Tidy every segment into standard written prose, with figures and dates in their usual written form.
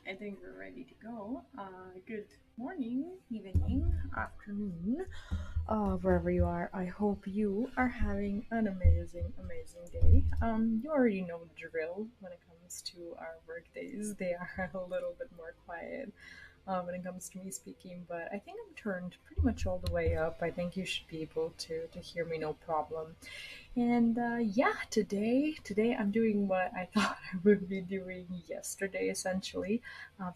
I think we're ready to go. Good morning, evening, afternoon, wherever you are. I hope you are having an amazing, amazing day. You already know the drill when it comes to our work days. They are a little bit more quiet when it comes to me speaking, but I think I'm turned pretty much all the way up. I think you should be able to hear me no problem. And yeah, today I'm doing what I thought I would be doing yesterday, essentially,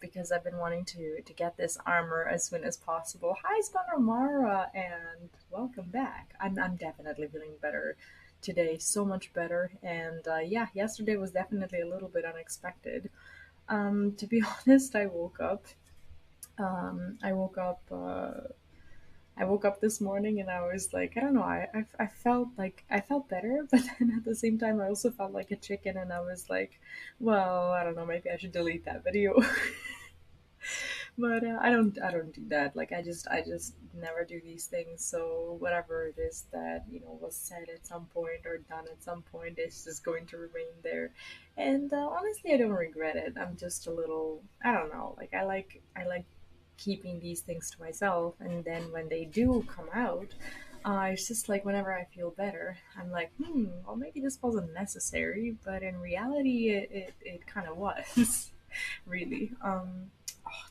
because I've been wanting to get this armor as soon as possible. Hi, Spanomara, and welcome back. I'm definitely feeling better today, so much better. And yeah, yesterday was definitely a little bit unexpected. To be honest, I woke up. I woke up. I woke up this morning and I was like, I don't know, I felt like I felt better, but then at the same time, I also felt like a chicken, and I was like, well, I don't know, maybe I should delete that video. But I don't do that. Like I just never do these things. So whatever it is that was said at some point or done at some point, it's just going to remain there. And honestly, I don't regret it. I'm just a little, I don't know. Like I like keeping these things to myself, and then when they do come out, it's just like whenever I feel better, I'm like, well, maybe this wasn't necessary, but in reality, it kind of was, really. Oh,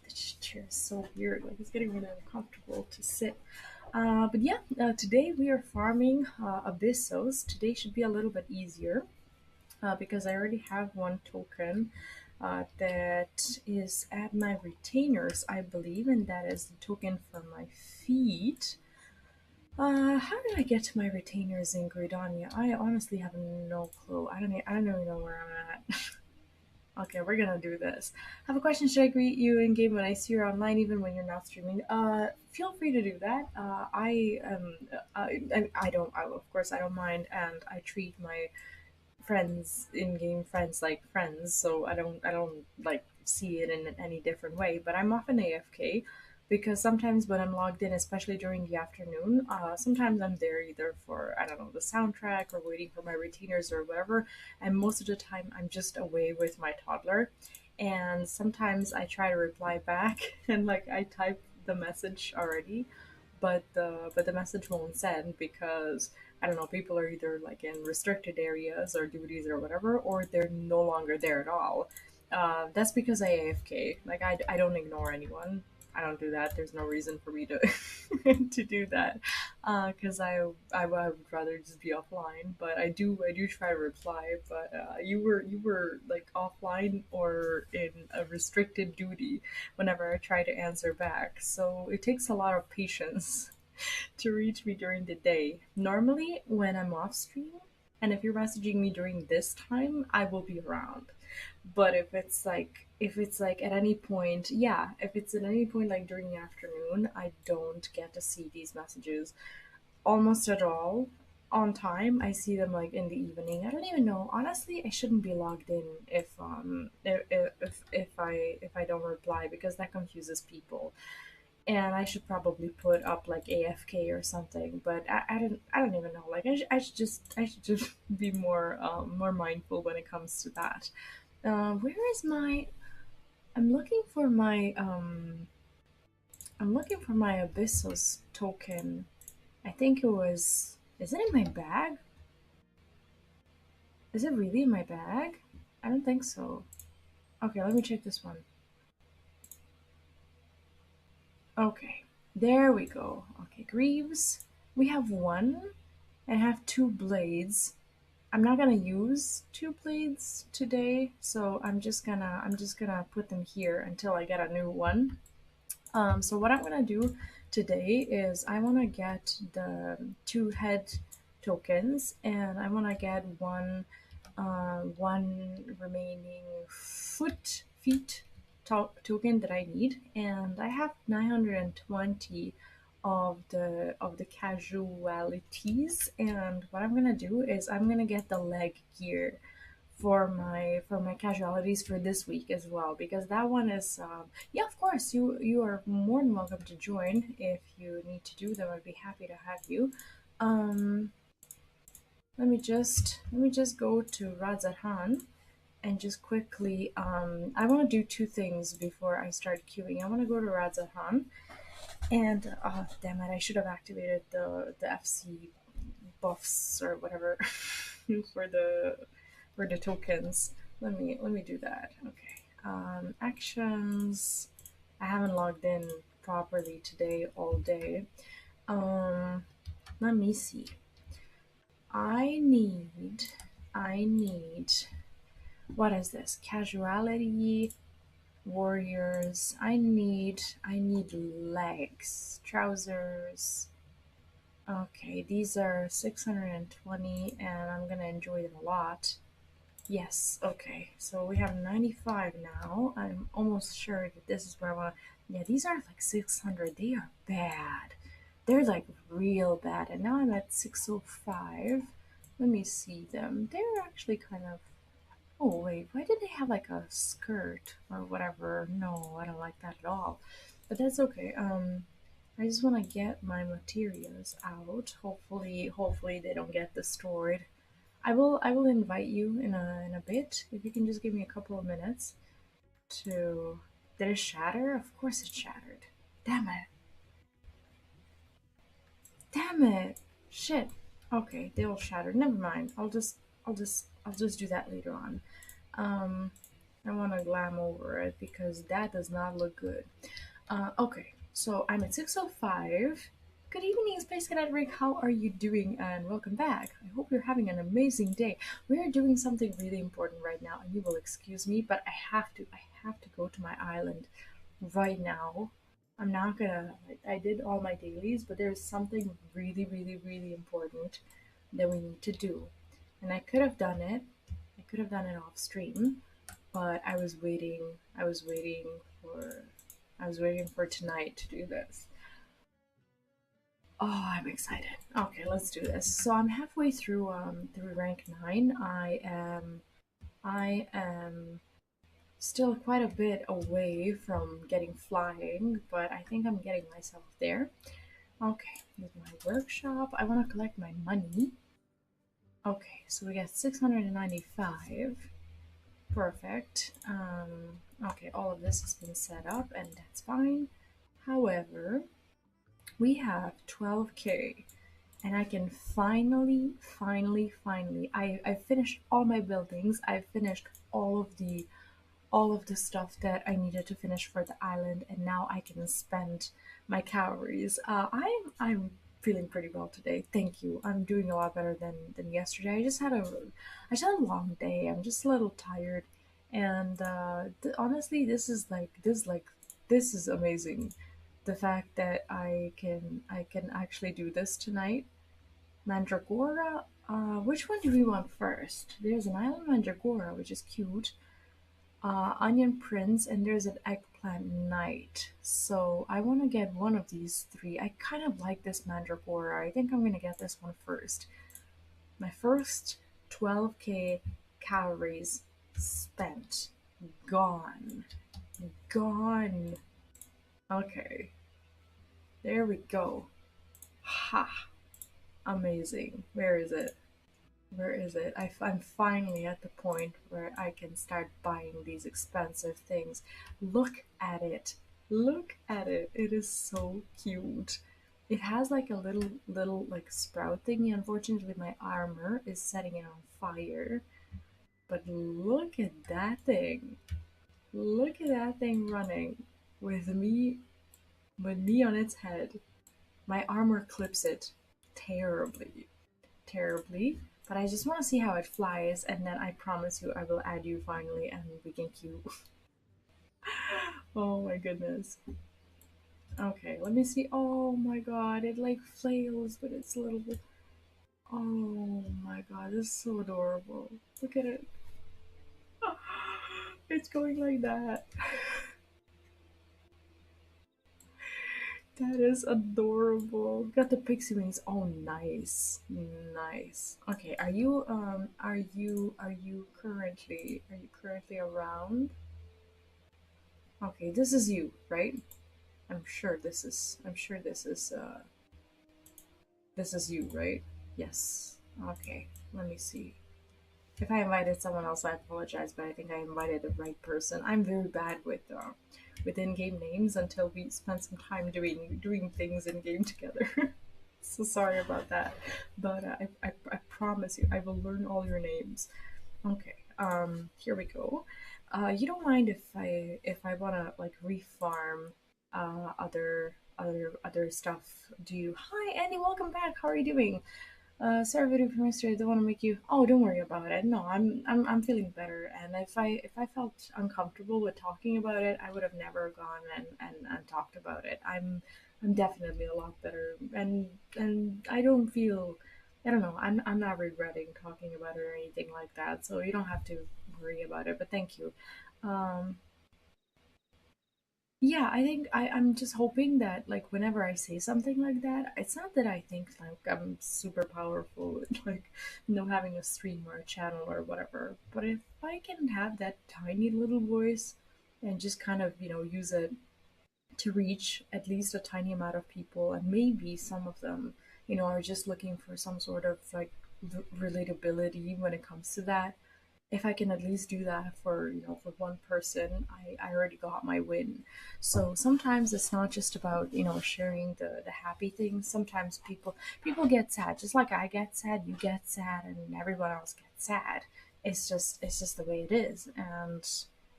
this chair is so weird. Like it's getting really uncomfortable to sit. But yeah, today we are farming Abyssos. Today should be a little bit easier because I already have one token that is at my retainers, I believe, and that is the token for my feet. How did I get to my retainers in Gridania? I honestly have no clue. I don't even know where I'm at. Okay, we're gonna do this. I have a question. Should I greet you in game when I see you online, even when you're not streaming? Feel free to do that. I don't. Of course, I don't mind, and I treat my friends in game friends like friends, so I don't like see it in any different way. But I'm often AFK because sometimes when I'm logged in, especially during the afternoon, sometimes I'm there either for, I don't know, the soundtrack or waiting for my retainers or whatever, and most of the time I'm just away with my toddler. And sometimes I try to reply back and like I type the message already, but the message won't send because I don't know, people are either like in restricted areas or duties or whatever, or they're no longer there at all. That's because I AFK. Like I don't ignore anyone. I don't do that. There's no reason for me to to do that because I would rather just be offline. But I do try to reply. But you were like offline or in a restricted duty whenever I try to answer back. So it takes a lot of patience to reach me during the day. Normally, when I'm off stream, and if you're messaging me during this time, I will be around. But if it's like at any point, yeah, if it's at any point like during the afternoon, I don't get to see these messages almost at all on time. I see them like in the evening. I don't even know. Honestly, I shouldn't be logged in if I don't reply because that confuses people, and I should probably put up like AFK or something. But I don't even know. Like I should just be more mindful when it comes to that. Where is my? I'm looking for my I'm looking for my Abyssos token. I think it was. Is it in my bag? Is it really in my bag? I don't think so. Okay, let me check this one. Okay, there we go. Okay, Greaves. We have one and have two blades. I'm not gonna use two blades today, so I'm just gonna put them here until I get a new one. So what I'm gonna do today is I wanna get the two head tokens, and I wanna get one remaining feet token that I need, and I have 920 of the casualities. And what I'm gonna do is I'm gonna get the leg gear for my casualties for this week as well, because that one is yeah, of course, you are more than welcome to join if you need to do them. I'd be happy to have you. um let me just go to Razathan, and just quickly, I want to do two things before I start queuing. I want to go to Radzahan, and damn it, I should have activated the FC buffs or whatever for the tokens. Let me do that. Okay. Actions. I haven't logged in properly today all day. Um, Let me see. I need. I need. What is this? Casuality, warriors. I need legs, trousers. Okay, these are 620 and I'm gonna enjoy them a lot. Yes, okay. So we have 95 now. I'm almost sure that this is where I want to. Yeah, these are like 600. They are bad. They're like real bad. And now I'm at 605. Let me see them. They're actually kind of. Oh, wait. Why did they have like a skirt or whatever? No, I don't like that at all. But that's okay. I just want to get my materials out. Hopefully they don't get destroyed. I will invite you in a bit if you can just give me a couple of minutes to. Did it shatter? Of course it shattered. Damn it! Damn it! Shit. Okay, they will shatter. Never mind. I'll just do that later on. Um, I want to glam over it because that does not look good. Okay, so I'm at 605. Good evening, Space Cadet Rick. How are you doing? And welcome back. I hope you're having an amazing day. We are doing something really important right now, and you will excuse me, but I have to go to my island right now. I'm not gonna. I did all my dailies, but there's something really, really, really important that we need to do, and I could have done it. I could have done it off stream, but I was waiting. I was waiting for I was waiting for tonight to do this. Oh, I'm excited. Okay, let's do this. So I'm halfway through rank 9. I am still quite a bit away from getting flying, but I think I'm getting myself there. Okay, with my workshop, I want to collect my money. Okay, so we got 695. Perfect. Okay, all of this has been set up and that's fine. However, we have 12k and I can finally, I finished all my buildings. I finished all of the stuff that I needed to finish for the island, and now I can spend my calories. I'm feeling pretty well today. Thank you. I'm doing a lot better than yesterday. I just had a long day. I'm just a little tired, and honestly, this is amazing. The fact that I can actually do this tonight. Mandragora. Which one do we want first? There's an island Mandragora, which is cute, onion prince, and there's an eggplant knight. So I want to get one of these three. I kind of like this mandragora. I think I'm gonna get this one first. My first 12k calories spent. Gone. Gone. Okay, there we go. Ha! Amazing. Where is it? Where is it? I'm finally at the point where I can start buying these expensive things. Look at it. Look at it. It is so cute. It has like a little like sprout thingy. Unfortunately, my armor is setting it on fire. But look at that thing. Look at that thing running with me on its head. My armor clips it terribly, terribly, but I just want to see how it flies, and then I promise you I will add you finally and we can queue. Oh my goodness. Okay, let me see. Oh my god, it like flails, but it's a little bit. Oh my god, this is so adorable. Look at it. It's going like that. That is adorable. Got the pixie wings. Oh, nice, nice. Okay, are you currently around? Okay, this is you, right? I'm sure this is you, right? Yes. Okay, let me see. If I invited someone else, I apologize, but I think I invited the right person. I'm very bad with in-game names until we spend some time doing things in game together. So sorry about that, but I promise you, I will learn all your names. Okay, here we go. You don't mind if I wanna like refarm other stuff? Do you? Hi, Andy. Welcome back. How are you doing? Sorry, video from yesterday. I don't want to make you. Oh, don't worry about it. No, I'm feeling better. And if I felt uncomfortable with talking about it, I would have never gone and talked about it. I'm definitely a lot better, and I don't feel. I don't know. I'm not regretting talking about it or anything like that. So you don't have to worry about it. But thank you. Um, yeah, I think I'm just hoping that like whenever I say something like that, it's not that I think like I'm super powerful with like having a stream or a channel or whatever. But if I can have that tiny little voice and just kind of, use it to reach at least a tiny amount of people, and maybe some of them, are just looking for some sort of like relatability when it comes to that. If I can at least do that for for one person, I already got my win. So sometimes it's not just about sharing the happy things. Sometimes people get sad, just like I get sad, you get sad, and everyone else gets sad. It's just the way it is. And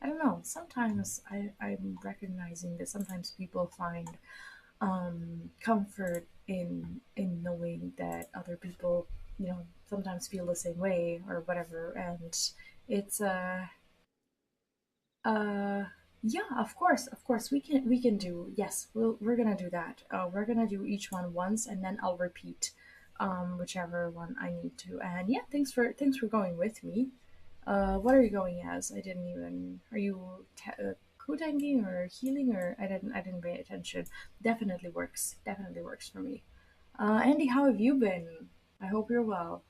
I don't know, sometimes I'm recognizing that sometimes people find comfort in knowing that other people, sometimes feel the same way or whatever. And it's uh yeah, of course we can do. Yes, we're gonna do that. We're gonna do each one once, and then I'll repeat whichever one I need to. And yeah, thanks for going with me. What are you going as? I didn't even. Are you co-tanking or healing, or I didn't pay attention. Definitely works for me. Andy, how have you been? I hope you're well.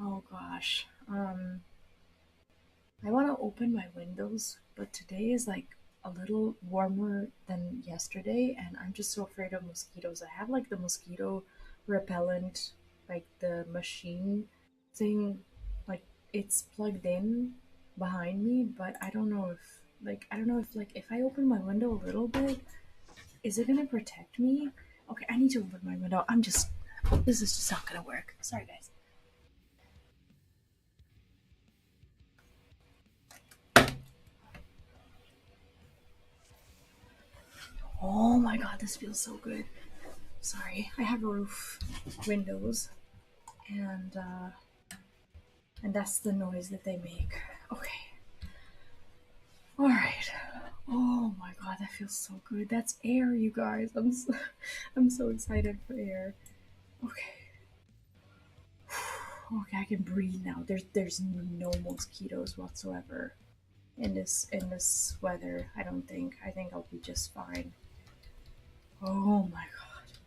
Oh gosh. I want to open my windows, but today is like a little warmer than yesterday, and I'm just so afraid of mosquitoes. I have like the mosquito repellent, like the machine thing, like it's plugged in behind me, but I don't know if like if I open my window a little bit, is it gonna protect me? Okay, I need to open my window. This is just not gonna work. Sorry, guys. Oh my god, this feels so good. Sorry, I have a roof, windows, and that's the noise that they make. Okay, all right. Oh my god, that feels so good. That's air, you guys. I'm so excited for air. Okay, okay, I can breathe now. There's no mosquitoes whatsoever in this weather. I don't think. I think I'll be just fine. Oh my god.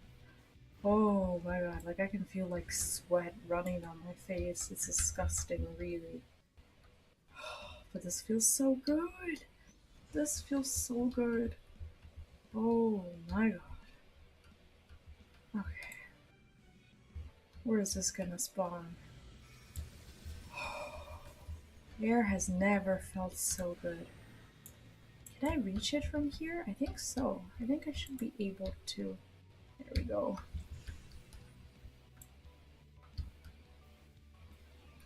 Oh my god, like I can feel like sweat running on my face. It's disgusting, really. But this feels so good. This feels so good. Oh my god. Okay, where is this gonna spawn? Air has never felt so good. Can I reach it from here? I think so. I think I should be able to. There we go.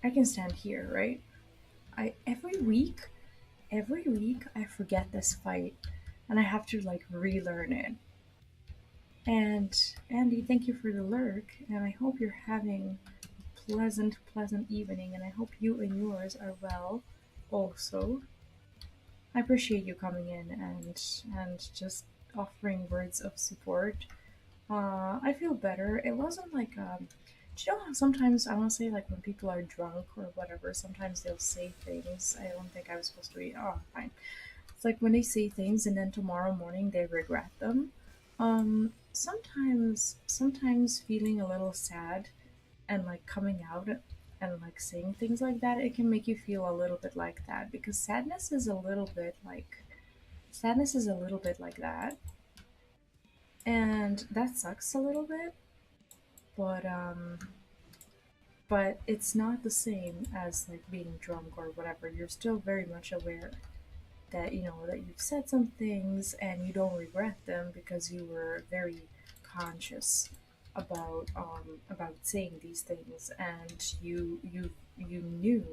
I can stand here, right? I every week I forget this fight and I have to like relearn it. And Andy, thank you for the lurk, and I hope you're having a pleasant evening, and I hope you and yours are well also. I appreciate you coming in and just offering words of support. I feel better. It wasn't like do you know how sometimes I want to say like when people are drunk or whatever, sometimes they'll say things. I don't think I was supposed to read. Oh, fine. It's like when they say things and then tomorrow morning they regret them. Sometimes feeling a little sad and like coming out and like saying things like that, it can make you feel a little bit like that, because sadness is a little bit like that, and that sucks a little bit. But but it's not the same as like being drunk or whatever. You're still very much aware that that you've said some things and you don't regret them because you were very conscious about saying these things, and you knew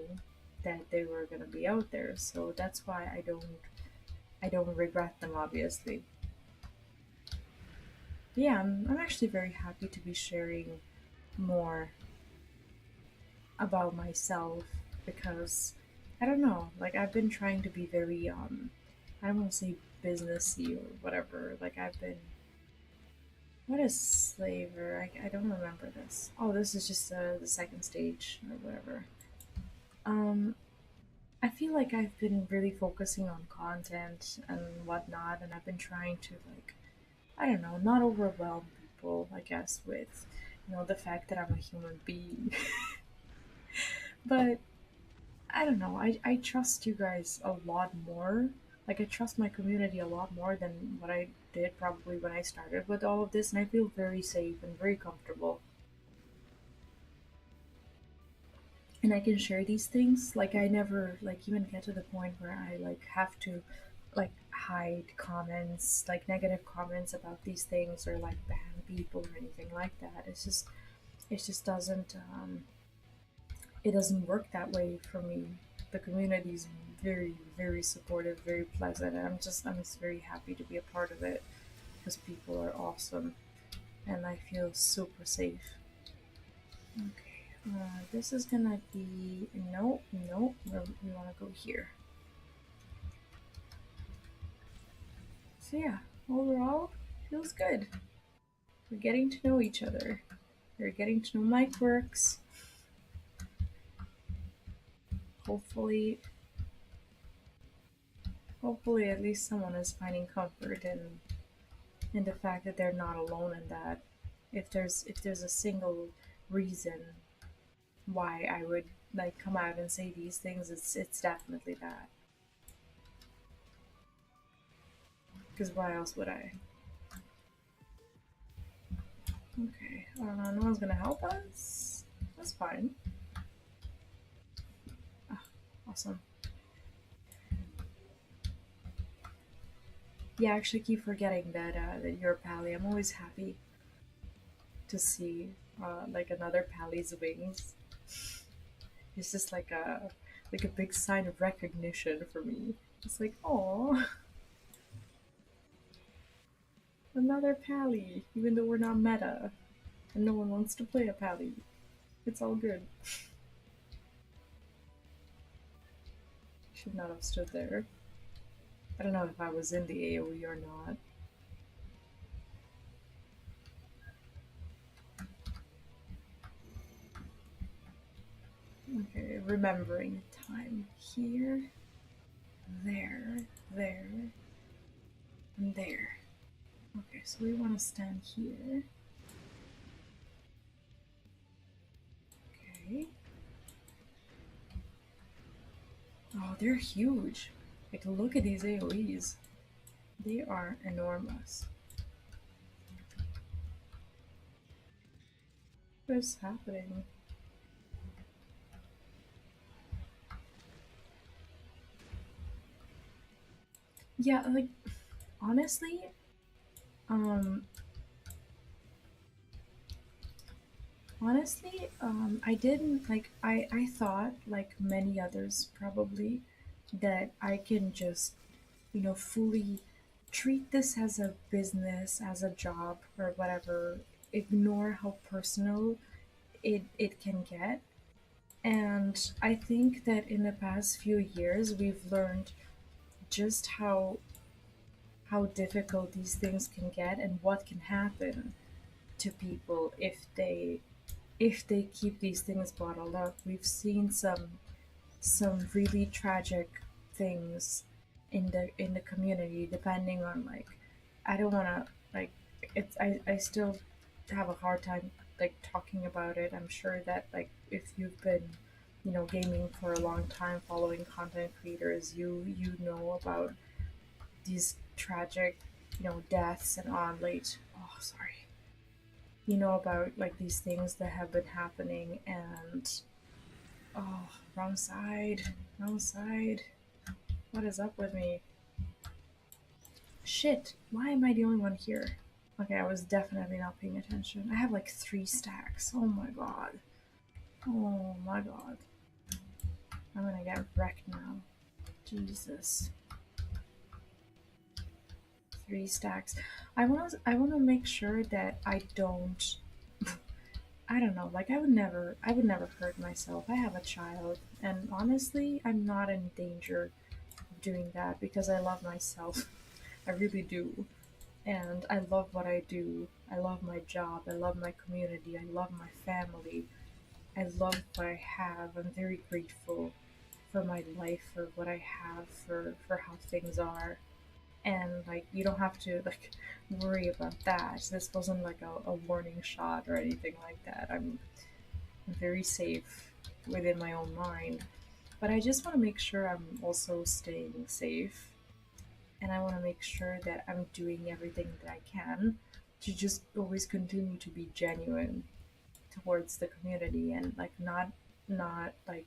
that they were going to be out there. So that's why I don't regret them, obviously. Yeah, I'm actually very happy to be sharing more about myself because I don't know, like I've been trying to be very I don't want to say businessy or whatever. Like I've been, what is slaver? I don't remember this. Oh, this is just the second stage or whatever. Um, I feel like I've been really focusing on content and whatnot, and I've been trying to like I don't know, not overwhelm people. I guess with the fact that I'm a human being, but I don't know. I trust you guys a lot more. Like, I trust my community a lot more than what I did probably when I started with all of this, and I feel very safe and very comfortable. And I can share these things. Like, I never, like, even get to the point where I, like, have to, like, hide comments, like, negative comments about these things or, like, ban people or anything like that. It just it doesn't work that way for me. The community is very, very supportive, very pleasant, and I'm just very happy to be a part of it because people are awesome, and I feel super safe. Okay, this is gonna be no, no. We want to go here. So yeah, overall, feels good. We're getting to know each other. We're getting to know my quirks. Hopefully, hopefully, at least someone is finding comfort in the fact that they're not alone in that. If there's a single reason why I would like come out and say these things, it's definitely that. Because why else would I? Okay, no one's gonna help us. That's fine. Ah, awesome. Yeah, I actually keep forgetting that you're a pally. I'm always happy to see like another pally's wings. It's just like a big sign of recognition for me. It's like, oh, another pally, even though we're not meta and no one wants to play a pally. It's all good. Should not have stood there. I don't know if I was in the AoE or not. Okay, remembering time here, there, there, and there. Okay, so we want to stand here. Okay. Oh, they're huge. Like, look at these AoEs. They are enormous. What is happening? Yeah, like, honestly, um, I didn't like. I thought, like many others probably, that I can just fully treat this as a business, as a job, or whatever, ignore how personal it can get. And I think that in the past few years, we've learned just how difficult these things can get and what can happen to people if they keep these things bottled up. We've seen some really tragic things in the community, depending on like I don't want to like I still have a hard time like talking about it. I'm sure that like if you've been gaming for a long time, following content creators, you know about these tragic deaths and on late. Oh, sorry. about like these things that have been happening, and oh, wrong side, wrong side. What is up with me? Shit, why am I the only one here? Okay, I was definitely not paying attention. I have like 3 stacks. Oh my god. Oh my god. I'm gonna get wrecked now. Jesus. 3 stacks. I wanna make sure that I don't, I don't know, like I would never hurt myself. I have a child, and honestly I'm not in danger of doing that because I love myself. I really do. And I love what I do. I love my job. I love my community. I love my family. I love what I have. I'm very grateful for my life, for what I have, for how things are. And like you don't have to like worry about that. This wasn't like a warning shot or anything like that. I'm very safe within my own mind. But I just want to make sure I'm also staying safe, and I want to make sure that I'm doing everything that I can to just always continue to be genuine towards the community, and like not like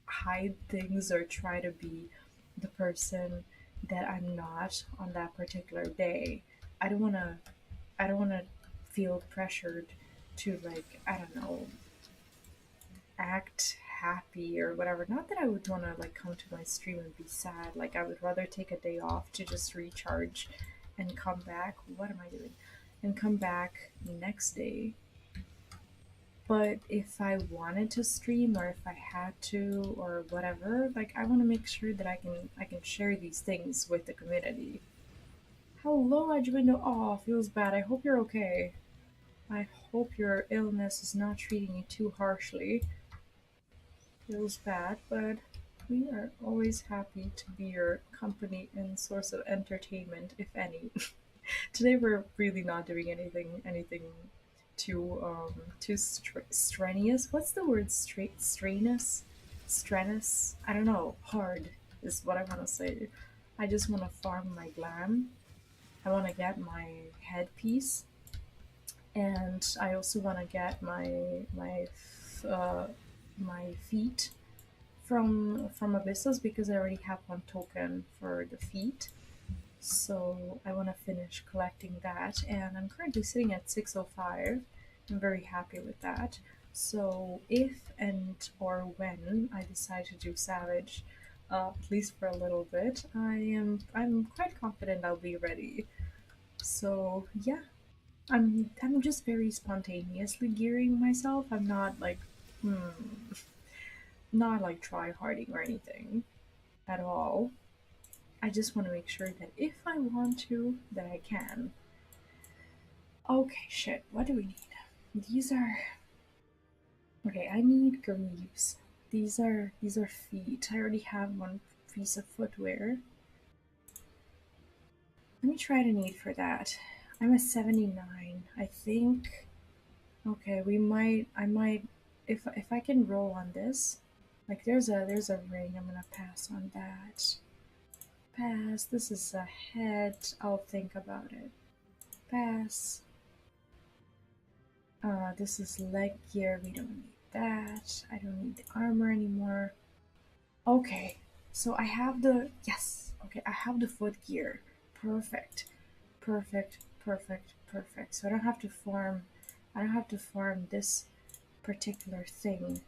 hide things or try to be the person that I'm not on that particular day. I don't want to I don't want to feel pressured to like, I don't know, act happy or whatever. Not that I would want to like come to my stream and be sad. Like I would rather take a day off to just recharge and come back. What am I doing? And come back next day. But if I wanted to stream or if I had to or whatever, like I want to make sure that I can share these things with the community. Hello, Edwindo. Oh, feels bad. I hope you're okay. I hope your illness is not treating you too harshly. Feels bad, but we are always happy to be your company and source of entertainment, if any. Today we're really not doing anything too strenuous. What's the word? Strenuous, strenuous. I don't know. Hard is what I want to say. I just want to farm my glam. I want to get my headpiece, and I also want to get uh, my feet from Abyssos because I already have one token for the feet. So I want to finish collecting that, and I'm currently sitting at 605. I'm very happy with that. So if and or when I decide to do Savage, at least for a little bit, I'm quite confident I'll be ready. So yeah, I'm just very spontaneously gearing myself. I'm not like not like try harding or anything at all. I just want to make sure that if I want to, that I can. Okay, shit. What do we need? These are okay. I need greaves. These are feet. I already have one piece of footwear. Let me try to need for that. I'm a 79. I think. Okay, we might. I might. If I can roll on this, like there's a ring. I'm gonna pass on that. Pass. This is a head. I'll think about it. Pass. This is leg gear. We don't need that. I don't need the armor anymore. Okay, so I have the yes. Okay, I have the foot gear. Perfect, perfect, perfect, perfect. So I don't have to farm. I don't have to farm this particular thing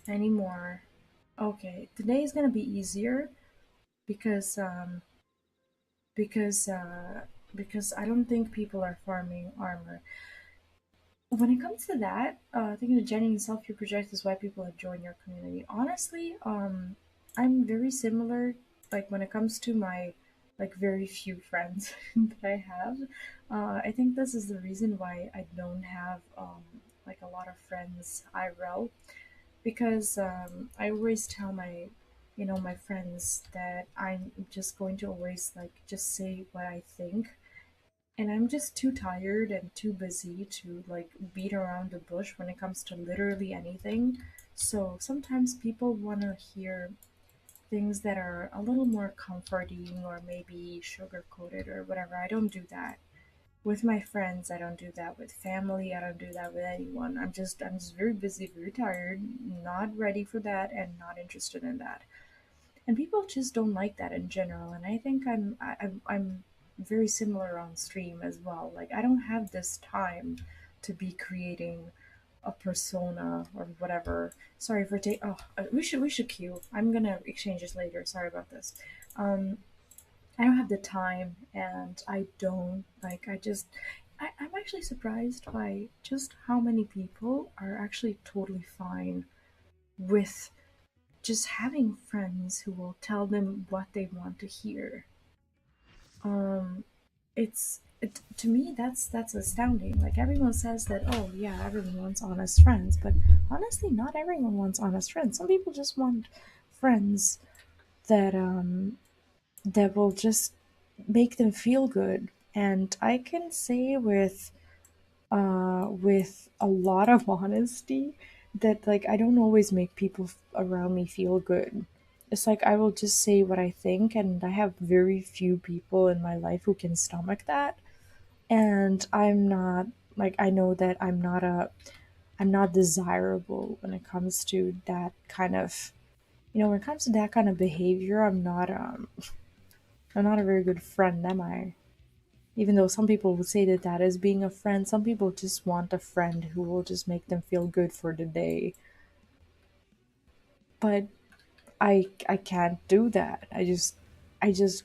anymore. Okay, today is gonna be easier because because uh because I don't think people are farming armor. When it comes to that, I think the genuine self you project is why people join your community. Honestly, I'm very similar. Like when it comes to my like very few friends that I have, I think this is the reason why I don't have like a lot of friends IRL, because I always tell my friends that I'm just going to always like just say what I think, and I'm just too tired and too busy to like beat around the bush when it comes to literally anything. So sometimes people want to hear things that are a little more comforting or maybe sugar coated or whatever. I don't do that. With my friends, I don't do that. With family, I don't do that with anyone. I'm just very busy, very tired, not ready for that, and not interested in that. And people just don't like that in general. And I think I'm very similar on stream as well. Like I don't have this time to be creating a persona or whatever. Sorry for take. Oh, we should queue. I'm gonna exchange this later. Sorry about this. Um, I don't have the time, and I don't like. I'm actually surprised by just how many people are actually totally fine with just having friends who will tell them what they want to hear. Um, to me that's astounding. Like everyone says that, oh yeah, everyone wants honest friends, but honestly, not everyone wants honest friends. Some people just want friends that that will just make them feel good. And I can say with a lot of honesty that like I don't always make people around me feel good. It's like I will just say what I think, and I have very few people in my life who can stomach that. And I'm not like I know that I'm not desirable when it comes to that kind of when it comes to that kind of behavior. I'm not a very good friend, am I? Even though some people would say that that is being a friend, some people just want a friend who will just make them feel good for the day. But I can't do that. I just I just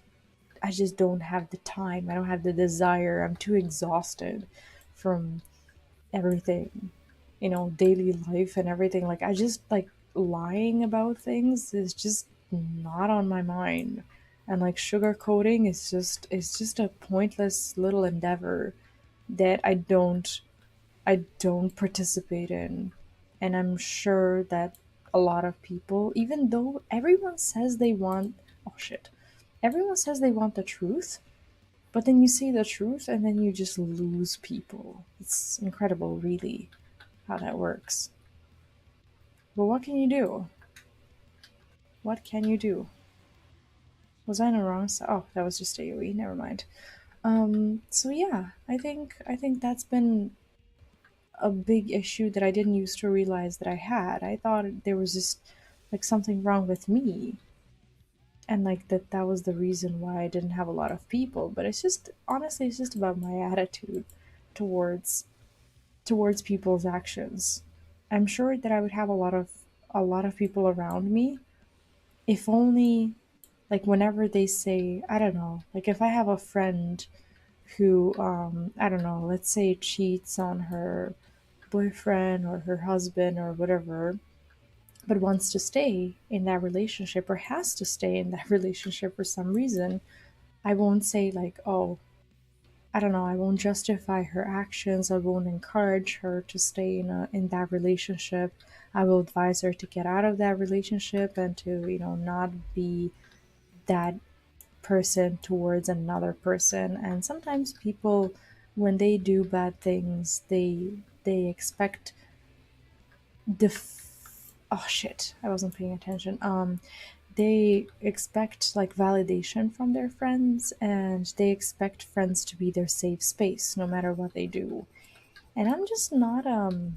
don't have the time. I don't have the desire. I'm too exhausted from everything, daily life and everything. Like I just like lying about things is just not on my mind. And like sugarcoating is just a pointless little endeavor that I don't participate in. And I'm sure that a lot of people, even though everyone says they want, oh shit, everyone says they want the truth, but then you see the truth and then you just lose people. It's incredible, really, how that works. But what can you do? What can you do? Was I in the wrong side? Oh, that was just AoE. Never mind. So yeah, I think that's been a big issue that I didn't used to realize that I had. I thought there was just like something wrong with me, and like that was the reason why I didn't have a lot of people. But it's just honestly, it's just about my attitude towards people's actions. I'm sure that I would have a lot of people around me if only like whenever they say, I don't know, like if I have a friend who I don't know, let's say cheats on her boyfriend or her husband or whatever, but wants to stay in that relationship or has to stay in that relationship for some reason, I won't say, like, oh, I don't know, I won't justify her actions. I won't encourage her to stay in that relationship. I will advise her to get out of that relationship and to, not be that person towards another person. And sometimes people, when they do bad things, they expect oh shit, I wasn't paying attention. They expect like validation from their friends, and they expect friends to be their safe space no matter what they do. And I'm just not a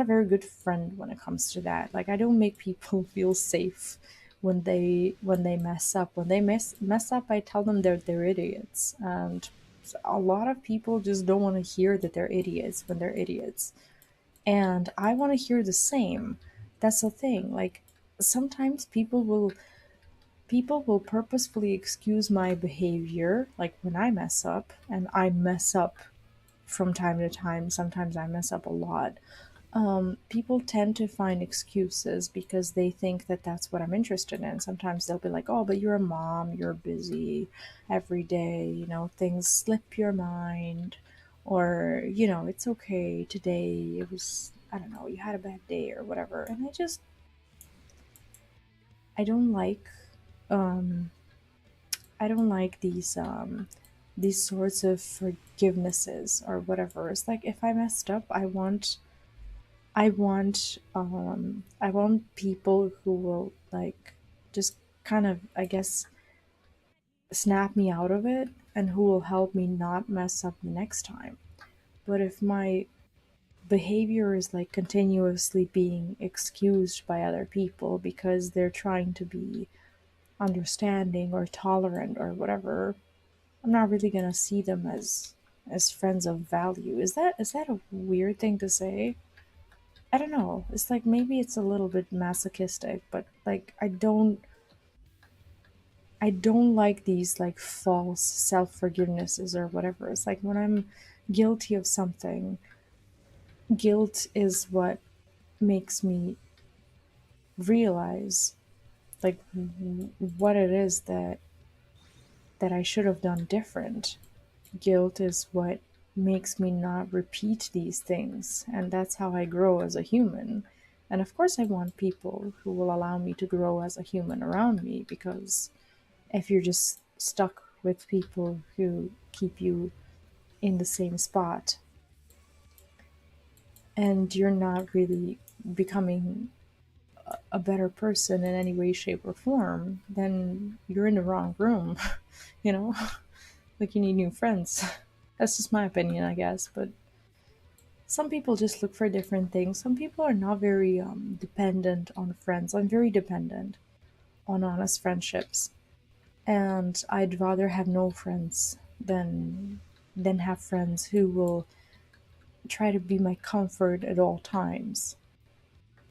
very good friend when it comes to that. Like I don't make people feel safe when they mess up. When they mess up, I tell them they're idiots. And a lot of people just don't want to hear that they're idiots when they're idiots. And I want to hear the same. That's the thing. Like sometimes people will purposefully excuse my behavior, like when I mess up, and I mess up from time to time. Sometimes I mess up a lot. People tend to find excuses because they think that that's what I'm interested in. Sometimes they'll be like, oh, but you're a mom, you're busy every day, things slip your mind, or, it's okay today. It was, I don't know, you had a bad day or whatever. And I don't like, um, I don't like these sorts of forgivenesses or whatever. It's like if I messed up, I want people who will like just kind of, I guess, snap me out of it and who will help me not mess up the next time. But if my behavior is like continuously being excused by other people because they're trying to be understanding or tolerant or whatever, I'm not really gonna see them as friends of value. Is that a weird thing to say? I don't know. It's like maybe it's a little bit masochistic, but like I don't like these like false self-forgivenesses or whatever. It's like when I'm guilty of something, guilt is what makes me realize like what it is that I should have done different. Guilt is what makes me not repeat these things, and that's how I grow as a human. And of course I want people who will allow me to grow as a human around me, because if you're just stuck with people who keep you in the same spot and you're not really becoming a better person in any way, shape, or form, then you're in the wrong room, you know? Like you need new friends. That's just my opinion, I guess. But some people just look for different things. Some people are not very dependent on friends. I'm very dependent on honest friendships. And I'd rather have no friends than have friends who will try to be my comfort at all times,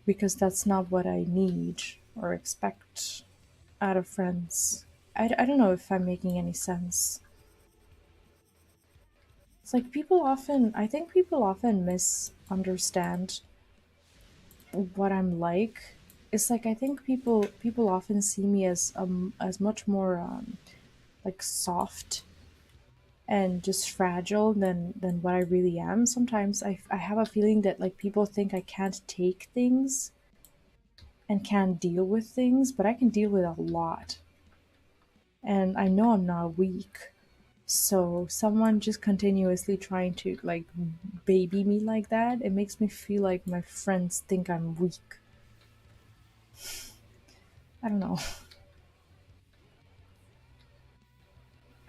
because that's not what I need or expect out of friends. I don't know if I'm making any sense. It's like I think people often misunderstand what I'm like. It's like I think people often see me as much more like soft and just fragile than what I really am. Sometimes I have a feeling that like people think I can't take things and can't deal with things, but I can deal with a lot. And I know I'm not weak. So someone just continuously trying to like baby me like that, it makes me feel like my friends think I'm weak. I don't know.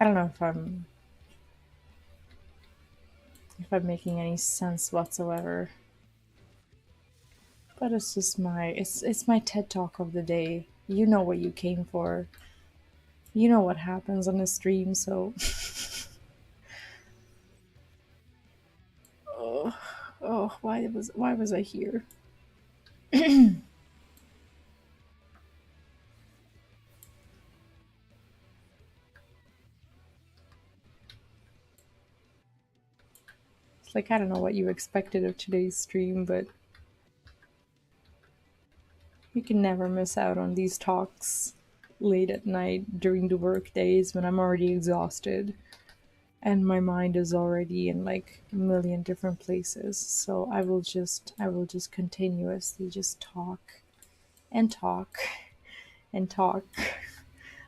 I don't know if I'm making any sense whatsoever. But it's just it's my TED talk of the day. You know what you came for. You know what happens on the stream, so oh, oh, why was I here? It's like I don't know what you expected of today's stream, but you can never miss out on these talks late at night during the work days when I'm already exhausted and my mind is already in like a million different places. So I will just continuously just talk and talk and talk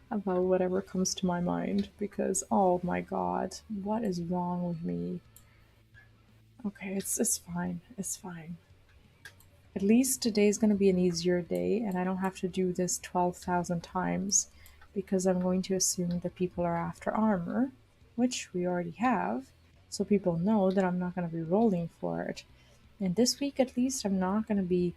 about whatever comes to my mind, because oh my god, what is wrong with me? Okay, it's fine. It's fine. At least today's going to be an easier day and I don't have to do this 12,000 times, because I'm going to assume that people are after armor, which we already have. So people know that I'm not going to be rolling for it. And this week at least I'm not going to be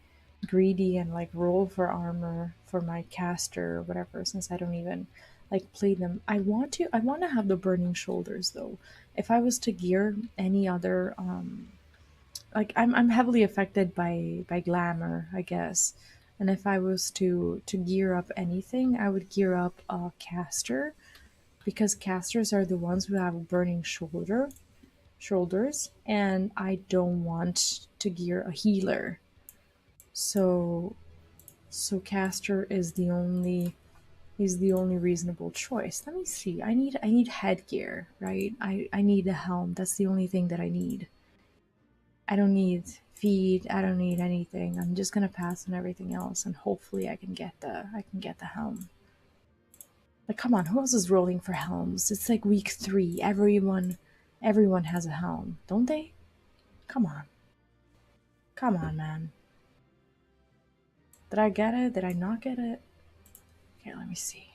greedy and like roll for armor for my caster or whatever, since I don't even like play them. I want to have the burning shoulders though. If I was to gear any other like I'm heavily affected by glamour, I guess. And if I was to gear up anything, I would gear up a caster, because casters are the ones who have burning shoulders, and I don't want to gear a healer. So so caster is the only reasonable choice. Let me see. I need headgear, right? I need a helm. That's the only thing that I need. I don't need feed. I don't need anything. I'm just gonna pass on everything else, and hopefully I can get the helm. Like, come on, who else is rolling for helms? It's like week 3. Everyone has a helm, don't they? Come on, come on, man. Did I get it? Did I not get it? Okay, let me see.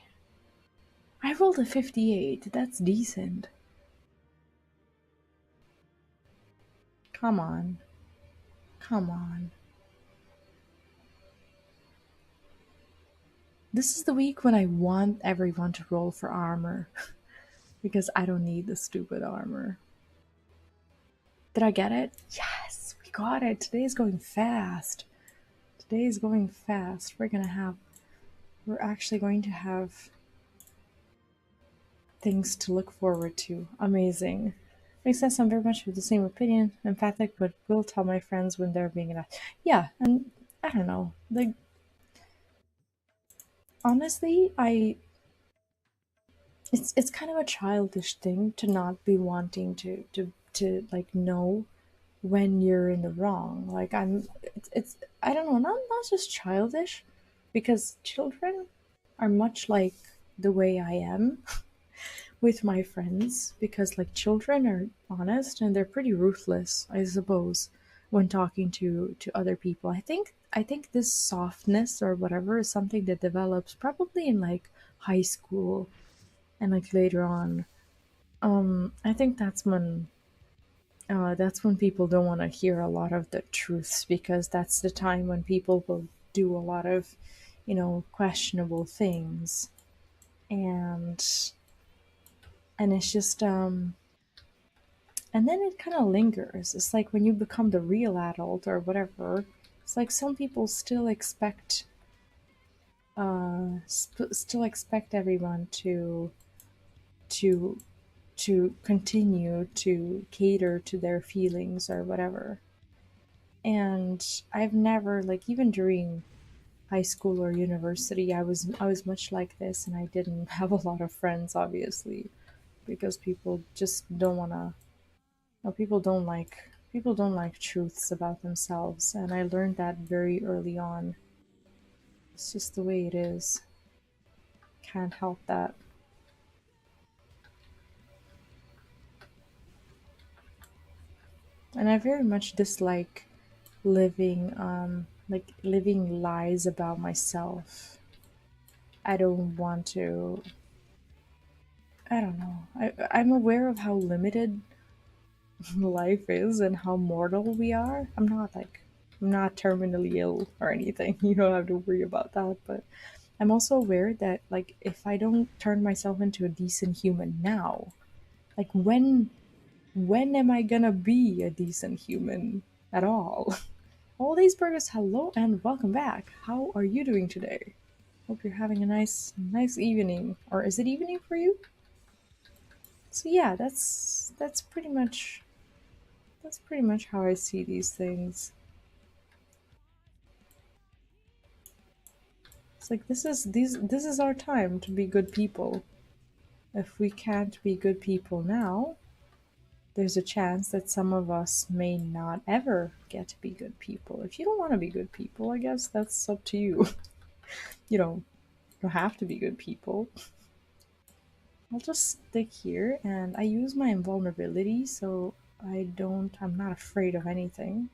I rolled a 58. That's decent. Come on. Come on. This is the week when I want everyone to roll for armor. Because I don't need the stupid armor. Did I get it? Yes, we got it. Today is going fast. Today is going fast. We're actually going to have things to look forward to. Amazing. Makes sense. I'm very much of the same opinion. Empathic, but will tell my friends when they're being enough. Yeah, and I don't know. Like, honestly, it's kind of a childish thing to not be wanting to like know when you're in the wrong. Like it's I don't know, not just childish, because children are much like the way I am with my friends, because like children are honest and they're pretty ruthless, I suppose, when talking to other people. I think this softness or whatever is something that develops probably in like high school and like later on. I think that's when people don't want to hear a lot of the truths, because that's the time when people will do a lot of, questionable things. And and it's just and then it kind of lingers. It's like when you become the real adult or whatever, it's like some people still expect everyone to to continue to cater to their feelings or whatever. And I've never, like, even during high school or university, I was much like this, and I didn't have a lot of friends, obviously, because people just don't want to. No, people don't like truths about themselves, and I learned that very early on. It's just the way it is. Can't help that. And I very much dislike living lies about myself. I don't want to. I don't know. I'm aware of how limited life is and how mortal we are. I'm not terminally ill or anything. You don't have to worry about that. But I'm also aware that, like, if I don't turn myself into a decent human now, like, when am I gonna be a decent human at all? All these burgers, hello and welcome back. How are you doing today? Hope you're having a nice evening. Or is it evening for you? So yeah, that's pretty much how I see these things. It's like this is our time to be good people. If we can't be good people now, there's a chance that some of us may not ever get to be good people. If you don't want to be good people, I guess that's up to you. You don't have to be good people. I'll just stick here, and I use my invulnerability, so I'm not afraid of anything.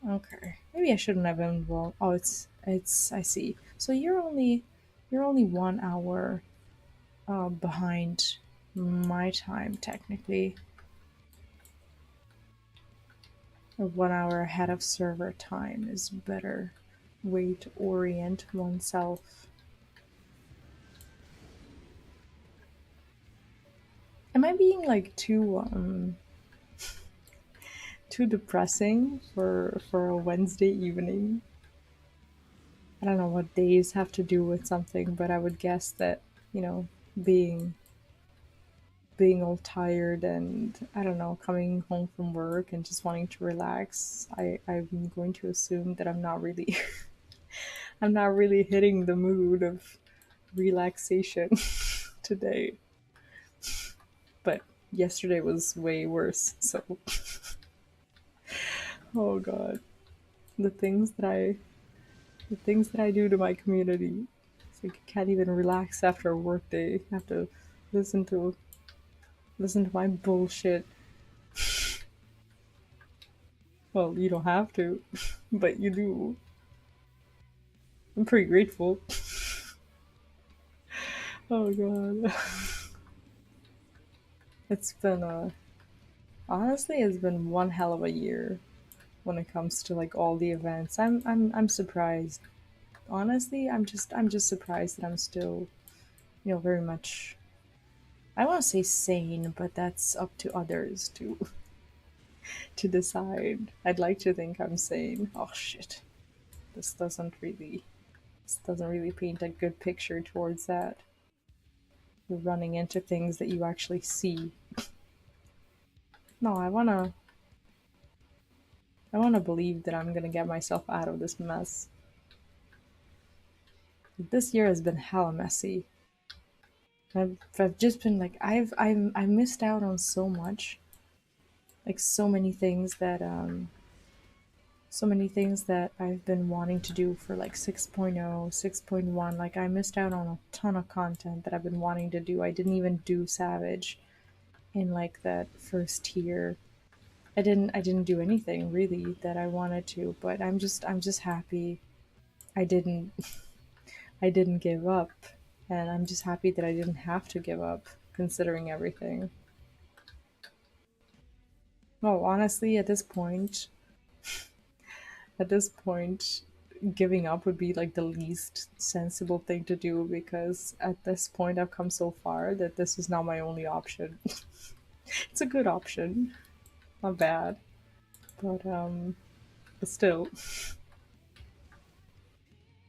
Okay, maybe I shouldn't have invul. Oh, I see. So you're only 1 hour behind my time, technically, or 1 hour ahead of server time is a better way to orient oneself. Am I being like too depressing for a Wednesday evening? I don't know what days have to do with something, but I would guess that, you know, being being all tired and, I don't know, coming home from work and just wanting to relax, I'm going to assume that I'm not really I'm not really hitting the mood of relaxation today. But yesterday was way worse, so oh god. The things that I the things that I do to my community. It's like I can't even relax after a work day. I have to listen to listen to my bullshit. Well, you don't have to, but you do. I'm pretty grateful. Oh god. It's been honestly it's been one hell of a year when it comes to like all the events. I'm surprised. Honestly, I'm just surprised that I'm still, very much, I want to say sane, but that's up to others to to decide. I'd like to think I'm sane. Oh shit. This doesn't really paint a good picture towards that. You're running into things that you actually see. No, I wanna believe that I'm gonna get myself out of this mess. This year has been hella messy. I've just been like I missed out on so much, like so many things that I've been wanting to do for like 6.0, 6.1. Like I missed out on a ton of content that I've been wanting to do. I didn't even do Savage in like that first tier. I didn't do anything really that I wanted to, but I'm just happy I didn't I didn't give up. And I'm just happy that I didn't have to give up considering everything. Well, honestly, at this point, giving up would be like the least sensible thing to do because at this point I've come so far that this is now my only option. It's a good option, not bad, but still,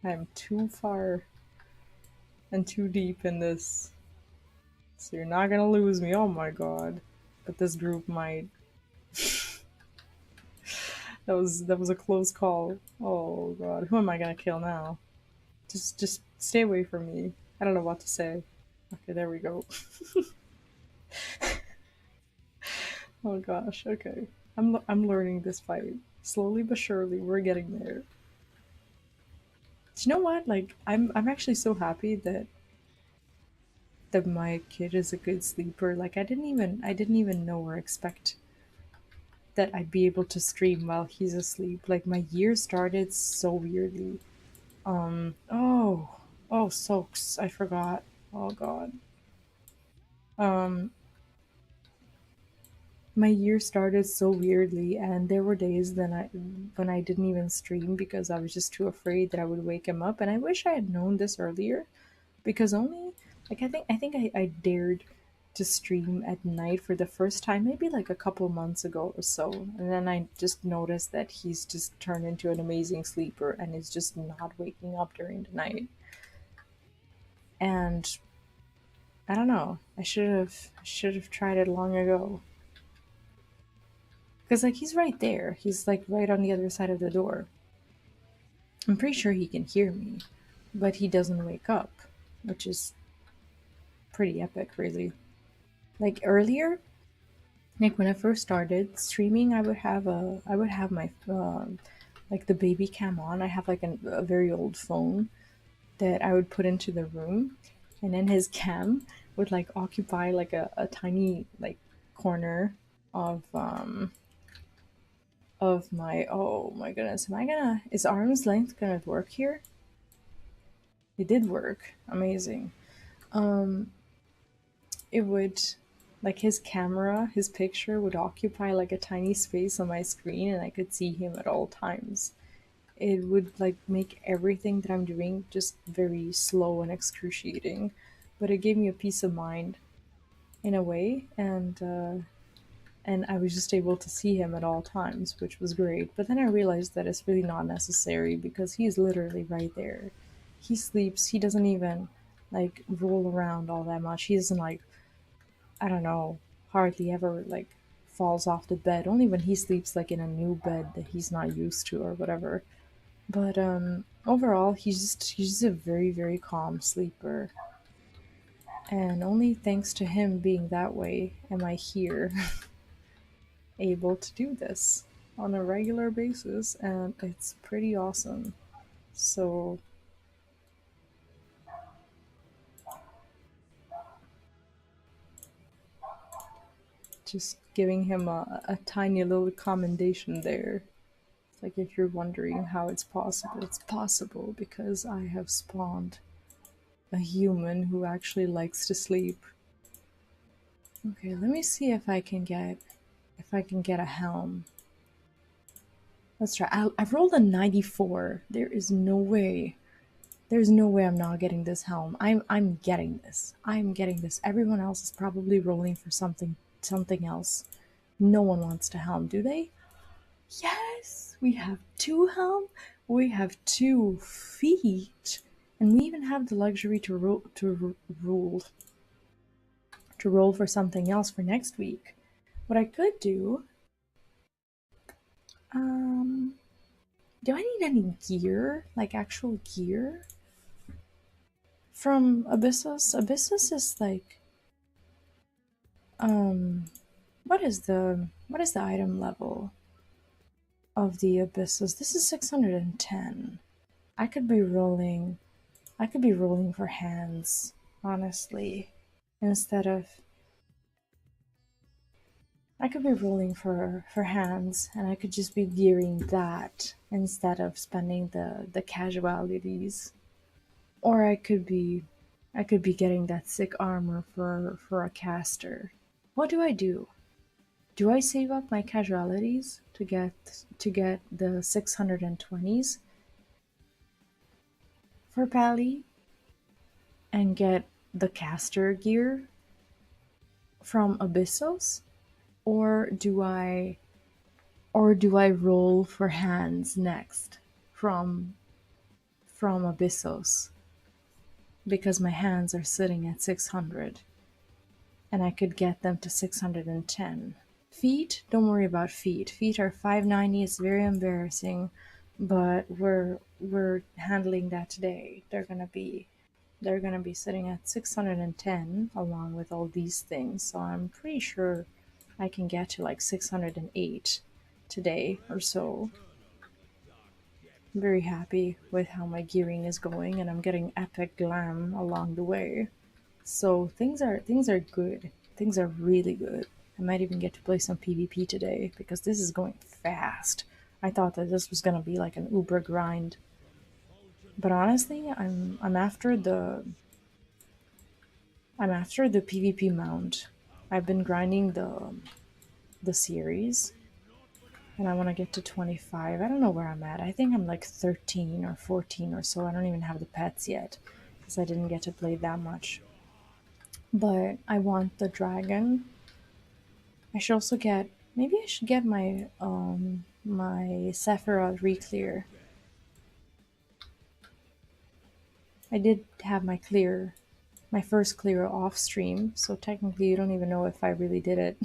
I'm too far and too deep in this, so you're not gonna lose me. Oh my god, but this group might. That was a close call. Oh god, who am I gonna kill now? Just stay away from me. I don't know what to say. Okay, there we go. Oh gosh, okay. I'm learning this fight. Slowly but surely, we're getting there. Do you know what? Like, I'm actually so happy that my kid is a good sleeper. Like, I didn't even know or expect that I'd be able to stream while he's asleep. Like, my year started so weirdly. Oh, soaks. I forgot. Oh god. Um, my year started so weirdly, and there were days when I didn't even stream because I was just too afraid that I would wake him up. And I wish I had known this earlier, because only like I think I dared to stream at night for the first time maybe like a couple months ago or so, and then I just noticed that he's just turned into an amazing sleeper and is just not waking up during the night. And I don't know. I should have tried it long ago. Because like he's right there. He's like right on the other side of the door. I'm pretty sure he can hear me, but he doesn't wake up, which is pretty epic, really. Like earlier, like when I first started streaming, I would have my like the baby cam on. I have like a very old phone that I would put into the room, and then his cam would like occupy like a tiny like corner of my, oh my goodness, am I gonna, is arm's length gonna work here? It did work. Amazing. Um it would, like his camera, his picture would occupy like a tiny space on my screen and I could see him at all times. It would like make everything that I'm doing just very slow and excruciating, but it gave me a peace of mind in a way, and I was just able to see him at all times, which was great. But then I realized that it's really not necessary because he's literally right there. He sleeps, he doesn't even like roll around all that much. He doesn't like, I don't know, hardly ever like falls off the bed, only when he sleeps like in a new bed that he's not used to or whatever. But overall he's just a very, very calm sleeper. And only thanks to him being that way am I here able to do this on a regular basis, and it's pretty awesome. So, just giving him a tiny little commendation there. Like, if you're wondering how it's possible because I have spawned a human who actually likes to sleep. Okay, let me see if I can get a helm. Let's try. I've rolled a 94. There is no way. There's no way I'm not getting this helm. I'm getting this. I'm getting this. Everyone else is probably rolling for something else. No one wants to helm, do they? Yes, we have two helm. We have 2 feet, and we even have the luxury to roll for something else for next week. What I could do, um, do I need any gear, like actual gear from Abyssos? Abyssos is like, um, what is the item level of the Abyssos? This is 610. I could be rolling I could be rolling for hands, honestly. Instead of I could be rolling for hands and I could just be gearing that instead of spending the casualties. Or I could be getting that sick armor for a caster. What do I do? Do I save up my casualties to get the 620s for Pally and get the caster gear from Abyssos? Or do I roll for hands next from Abyssos? Because my hands are sitting at 600 and I could get them to 610. Feet, don't worry about feet. Feet are 590. It's very embarrassing, but we're handling that today. They're gonna be sitting at 610 along with all these things. So I'm pretty sure I can get to like 608 today or so. I'm very happy with how my gearing is going, and I'm getting epic glam along the way. So things are good. Things are really good. I might even get to play some PvP today because this is going fast. I thought that this was gonna be like an Uber grind, but honestly, I'm after the PvP mount. I've been grinding the series, and I want to get to 25. I don't know where I'm at. I think I'm like 13 or 14 or so. I don't even have the pets yet because I didn't get to play that much. But I want the dragon. I should also get. Maybe I should get my Sephiroth reclear. I did have my first clear off stream, so technically you don't even know if I really did it.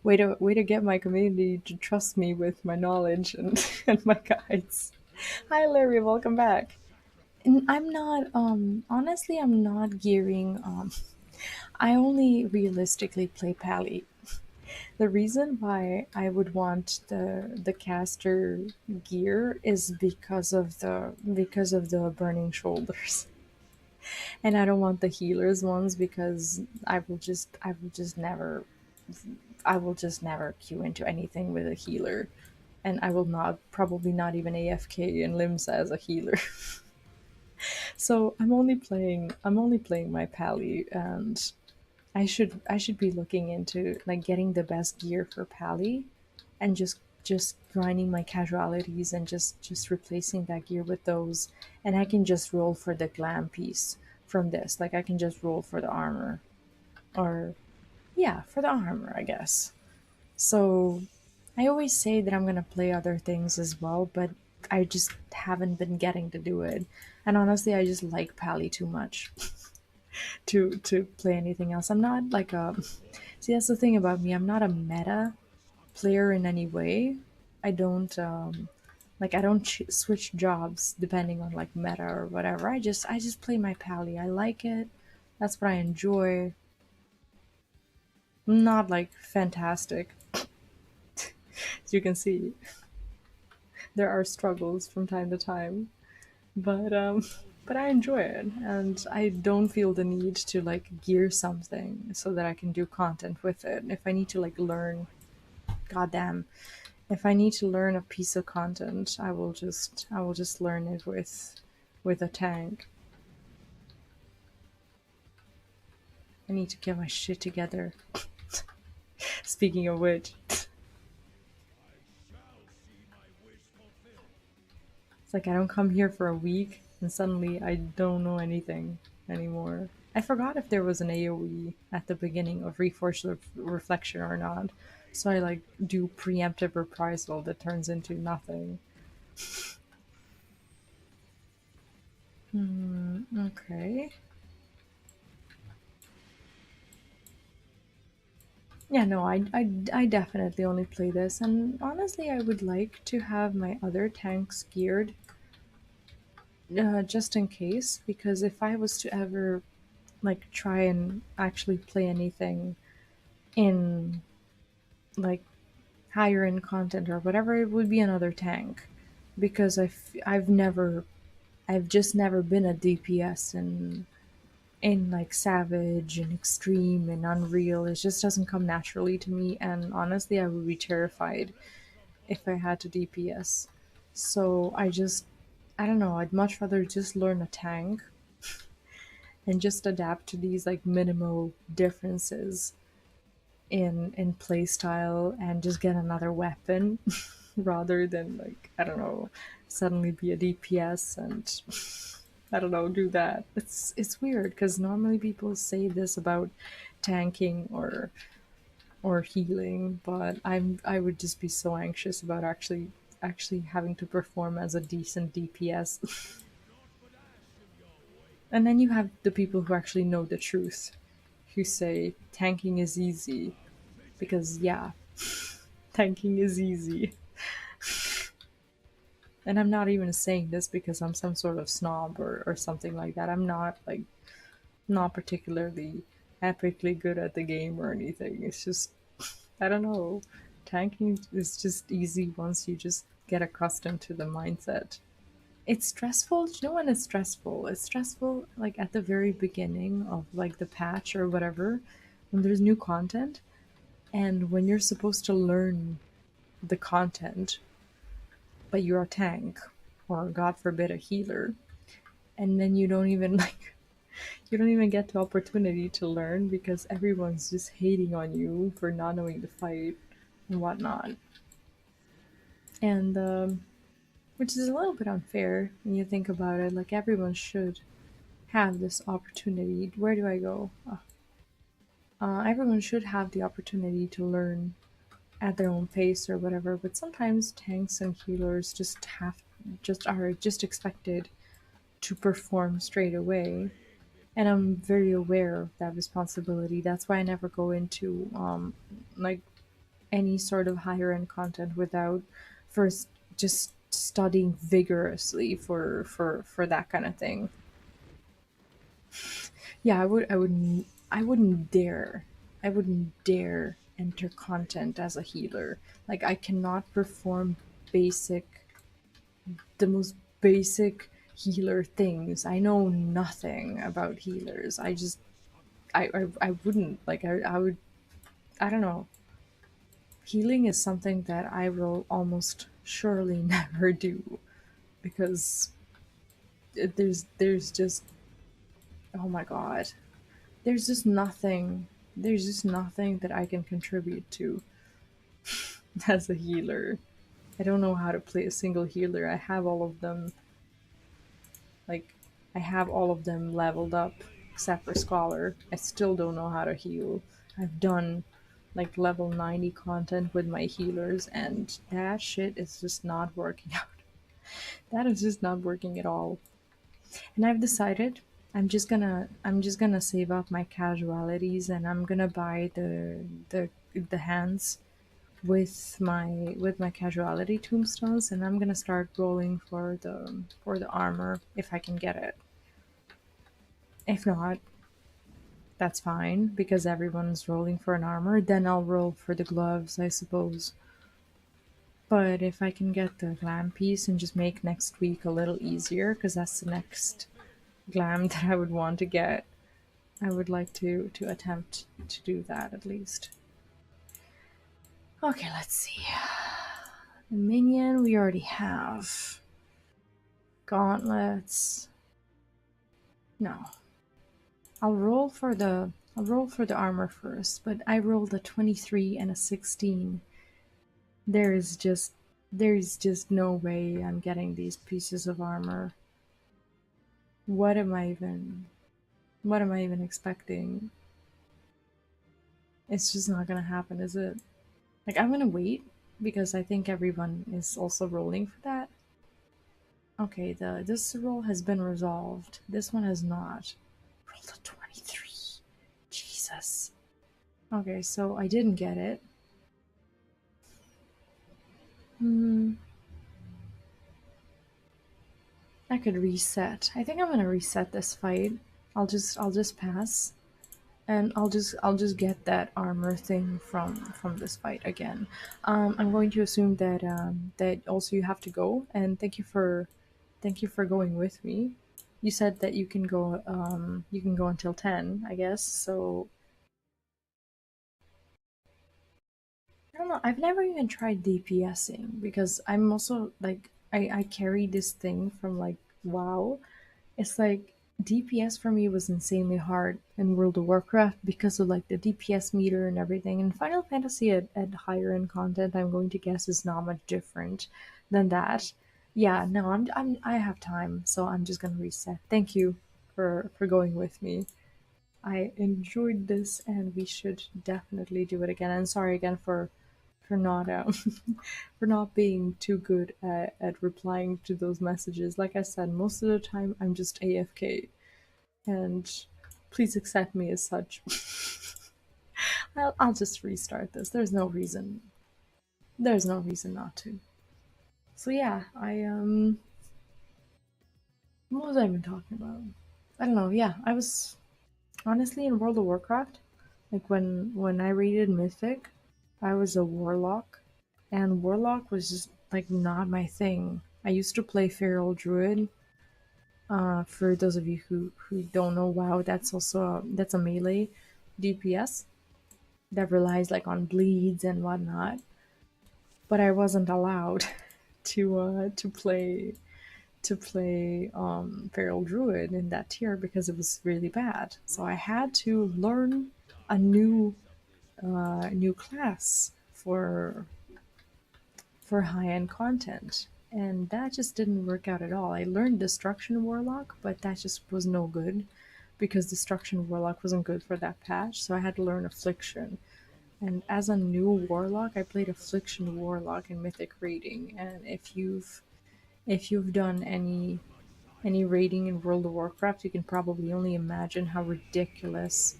Way to get my community to trust me with my knowledge and, and my guides. Hi Larry, welcome back. And I'm not honestly I'm not gearing I only realistically play Pally. The reason why I would want the caster gear is because of the burning shoulders. And I don't want the healers ones because I will just never queue into anything with a healer, and I will not probably not even AFK in Limsa as a healer. So I'm only playing my Pally, and I should be looking into like getting the best gear for Pally and just grinding my casualties and just replacing that gear with those, and I can just roll for the glam piece from this. Like I can just roll for the armor, or yeah, for the armor, I guess. So I always say that I'm gonna play other things as well, but I just haven't been getting to do it. And honestly, I just like Pally too much to play anything else. I'm not like a see. That's the thing about me. I'm not a meta player in any way. I don't I don't switch jobs depending on like meta or whatever. I just play my Pally. I like it. That's what I enjoy. I'm not like fantastic. As you can see, there are struggles from time to time, but but I enjoy it, and I don't feel the need to like gear something so that I can do content with it. If I need to like learn, goddamn, if I need to learn a piece of content, I will just learn it with a tank. I need to get my shit together. Speaking of which, it's like I don't come here for a week and suddenly I don't know anything anymore. I forgot if there was an AoE at the beginning of Reforged Reflection or not. So I like do preemptive reprisal that turns into nothing. Okay. Yeah, no, I definitely only play this, and honestly, I would like to have my other tanks geared just in case, because if I was to ever like try and actually play anything in like higher end content or whatever, it would be another tank, because I've just never been a DPS in like Savage and Extreme and Unreal. It just doesn't come naturally to me, and honestly, I would be terrified if I had to DPS. So I don't know, I'd much rather just learn a tank and just adapt to these like minimal differences in playstyle and just get another weapon rather than like, I don't know, suddenly be a DPS and I don't know, do that. It's weird because normally people say this about tanking or healing, but I would just be so anxious about actually having to perform as a decent DPS. And then you have the people who actually know the truth, who say tanking is easy because yeah, tanking is easy. And I'm not even saying this because I'm some sort of snob or something like that. I'm not like not particularly epically good at the game or anything. It's just I don't know. Tanking is just easy once you just get accustomed to the mindset. It's stressful. Do you know when it's stressful? It's stressful like at the very beginning of like the patch or whatever, when there's new content, and when you're supposed to learn the content, but you're a tank or God forbid a healer, and then you don't even like you don't even get the opportunity to learn because everyone's just hating on you for not knowing to fight and whatnot. And which is a little bit unfair when you think about it. Like everyone should have this opportunity. Where do I go? Everyone should have the opportunity to learn at their own pace or whatever. But sometimes tanks and healers just are just expected to perform straight away. And I'm very aware of that responsibility. That's why I never go into like any sort of higher end content without first just studying vigorously for that kind of thing. Yeah, I wouldn't dare. I wouldn't dare enter content as a healer. Like I cannot perform basic the most basic healer things. I know nothing about healers. I wouldn't like I would I don't know. Healing is something that I will almost surely never do because there's just oh my god. There's just nothing that I can contribute to as a healer. I don't know how to play a single healer. I have all of them like I have all of them leveled up except for Scholar. I still don't know how to heal. I've done like level 90 content with my healers and that shit is just not working out. That is just not working at all. And I've decided I'm just gonna save up my casualties and I'm gonna buy the hands with my casualty tombstones and I'm gonna start rolling for the armor if I can get it. If not, that's fine because everyone's rolling for an armor. Then I'll roll for the gloves, I suppose. But if I can get the glam piece and just make next week a little easier, because that's the next glam that I would want to get, I would like to attempt to do that at least. Okay, let's see. The minion we already have. Gauntlets. No. I'll roll for the armor first, but I rolled a 23 and a 16. There is just there's just no way I'm getting these pieces of armor. What am I even expecting? It's just not gonna happen, is it? Like, I'm gonna wait because I think everyone is also rolling for that. Okay, this roll has been resolved. This one has not. Rolled a 23. Jesus. Okay, so I didn't get it. Hmm. I could reset. I think I'm gonna reset this fight. I'll just pass. And I'll just get that armor thing from this fight again. I'm going to assume that that also you have to go, and thank you for going with me. You said that you can go until 10, I guess. So I don't know. I've never even tried DPSing because I'm also like I carry this thing from like WoW. It's like DPS for me was insanely hard in World of Warcraft because of like the DPS meter and everything. And Final Fantasy at higher end content, I'm going to guess is not much different than that. Yeah, no, I have time, so I'm just gonna reset. Thank you for going with me. I enjoyed this, and we should definitely do it again. And sorry again for not for not being too good at replying to those messages. Like I said, most of the time I'm just AFK, and please accept me as such. I'll just restart this. There's no reason not to. So yeah, what was I even talking about? I don't know. Yeah, I was honestly in World of Warcraft. Like when I raided Mythic, I was a warlock, and warlock was just like not my thing. I used to play feral druid. For those of you who don't know, WoW, that's a melee DPS that relies like on bleeds and whatnot. But I wasn't allowed to play feral druid in that tier because it was really bad. So I had to learn a new class for high end content. And that just didn't work out at all. I learned Destruction Warlock, but that just was no good because Destruction Warlock wasn't good for that patch, so I had to learn Affliction. And as a new Warlock, I played Affliction Warlock in Mythic raiding. And if you've done any raiding in World of Warcraft, you can probably only imagine how ridiculous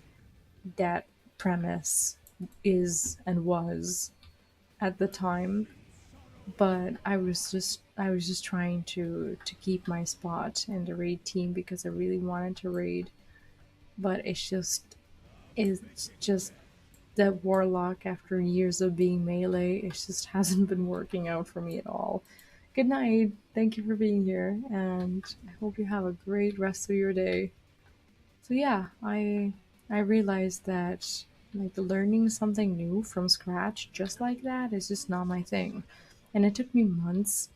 that premise is and was at the time. But I was just trying to keep my spot in the raid team because I really wanted to raid. But it's just that warlock after years of being melee, it just hasn't been working out for me at all. Good night. Thank you for being here, and I hope you have a great rest of your day. So yeah, I realized that like learning something new from scratch just like that is just not my thing. And it took me months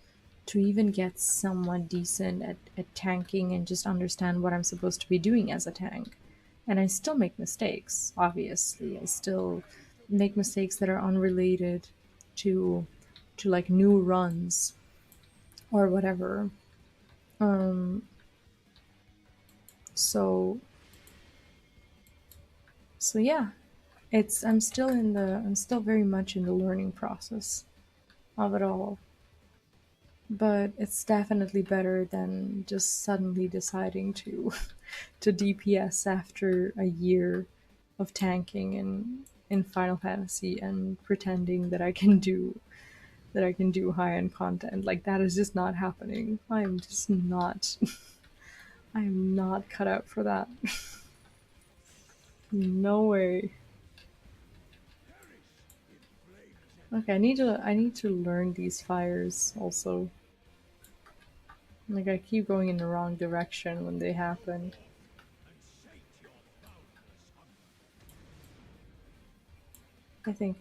to even get somewhat decent at tanking and just understand what I'm supposed to be doing as a tank. And I still make mistakes, obviously. I still make mistakes that are unrelated to like new runs or whatever. Um so so yeah, I'm still very much in the learning process of it all. But it's definitely better than just suddenly deciding to to DPS after a year of tanking in Final Fantasy and pretending that I can do high end content. Like that is just not happening. I'm just not I am not cut out for that. No way. Okay, I need to learn these fires also. Like I keep going in the wrong direction when they happen. I think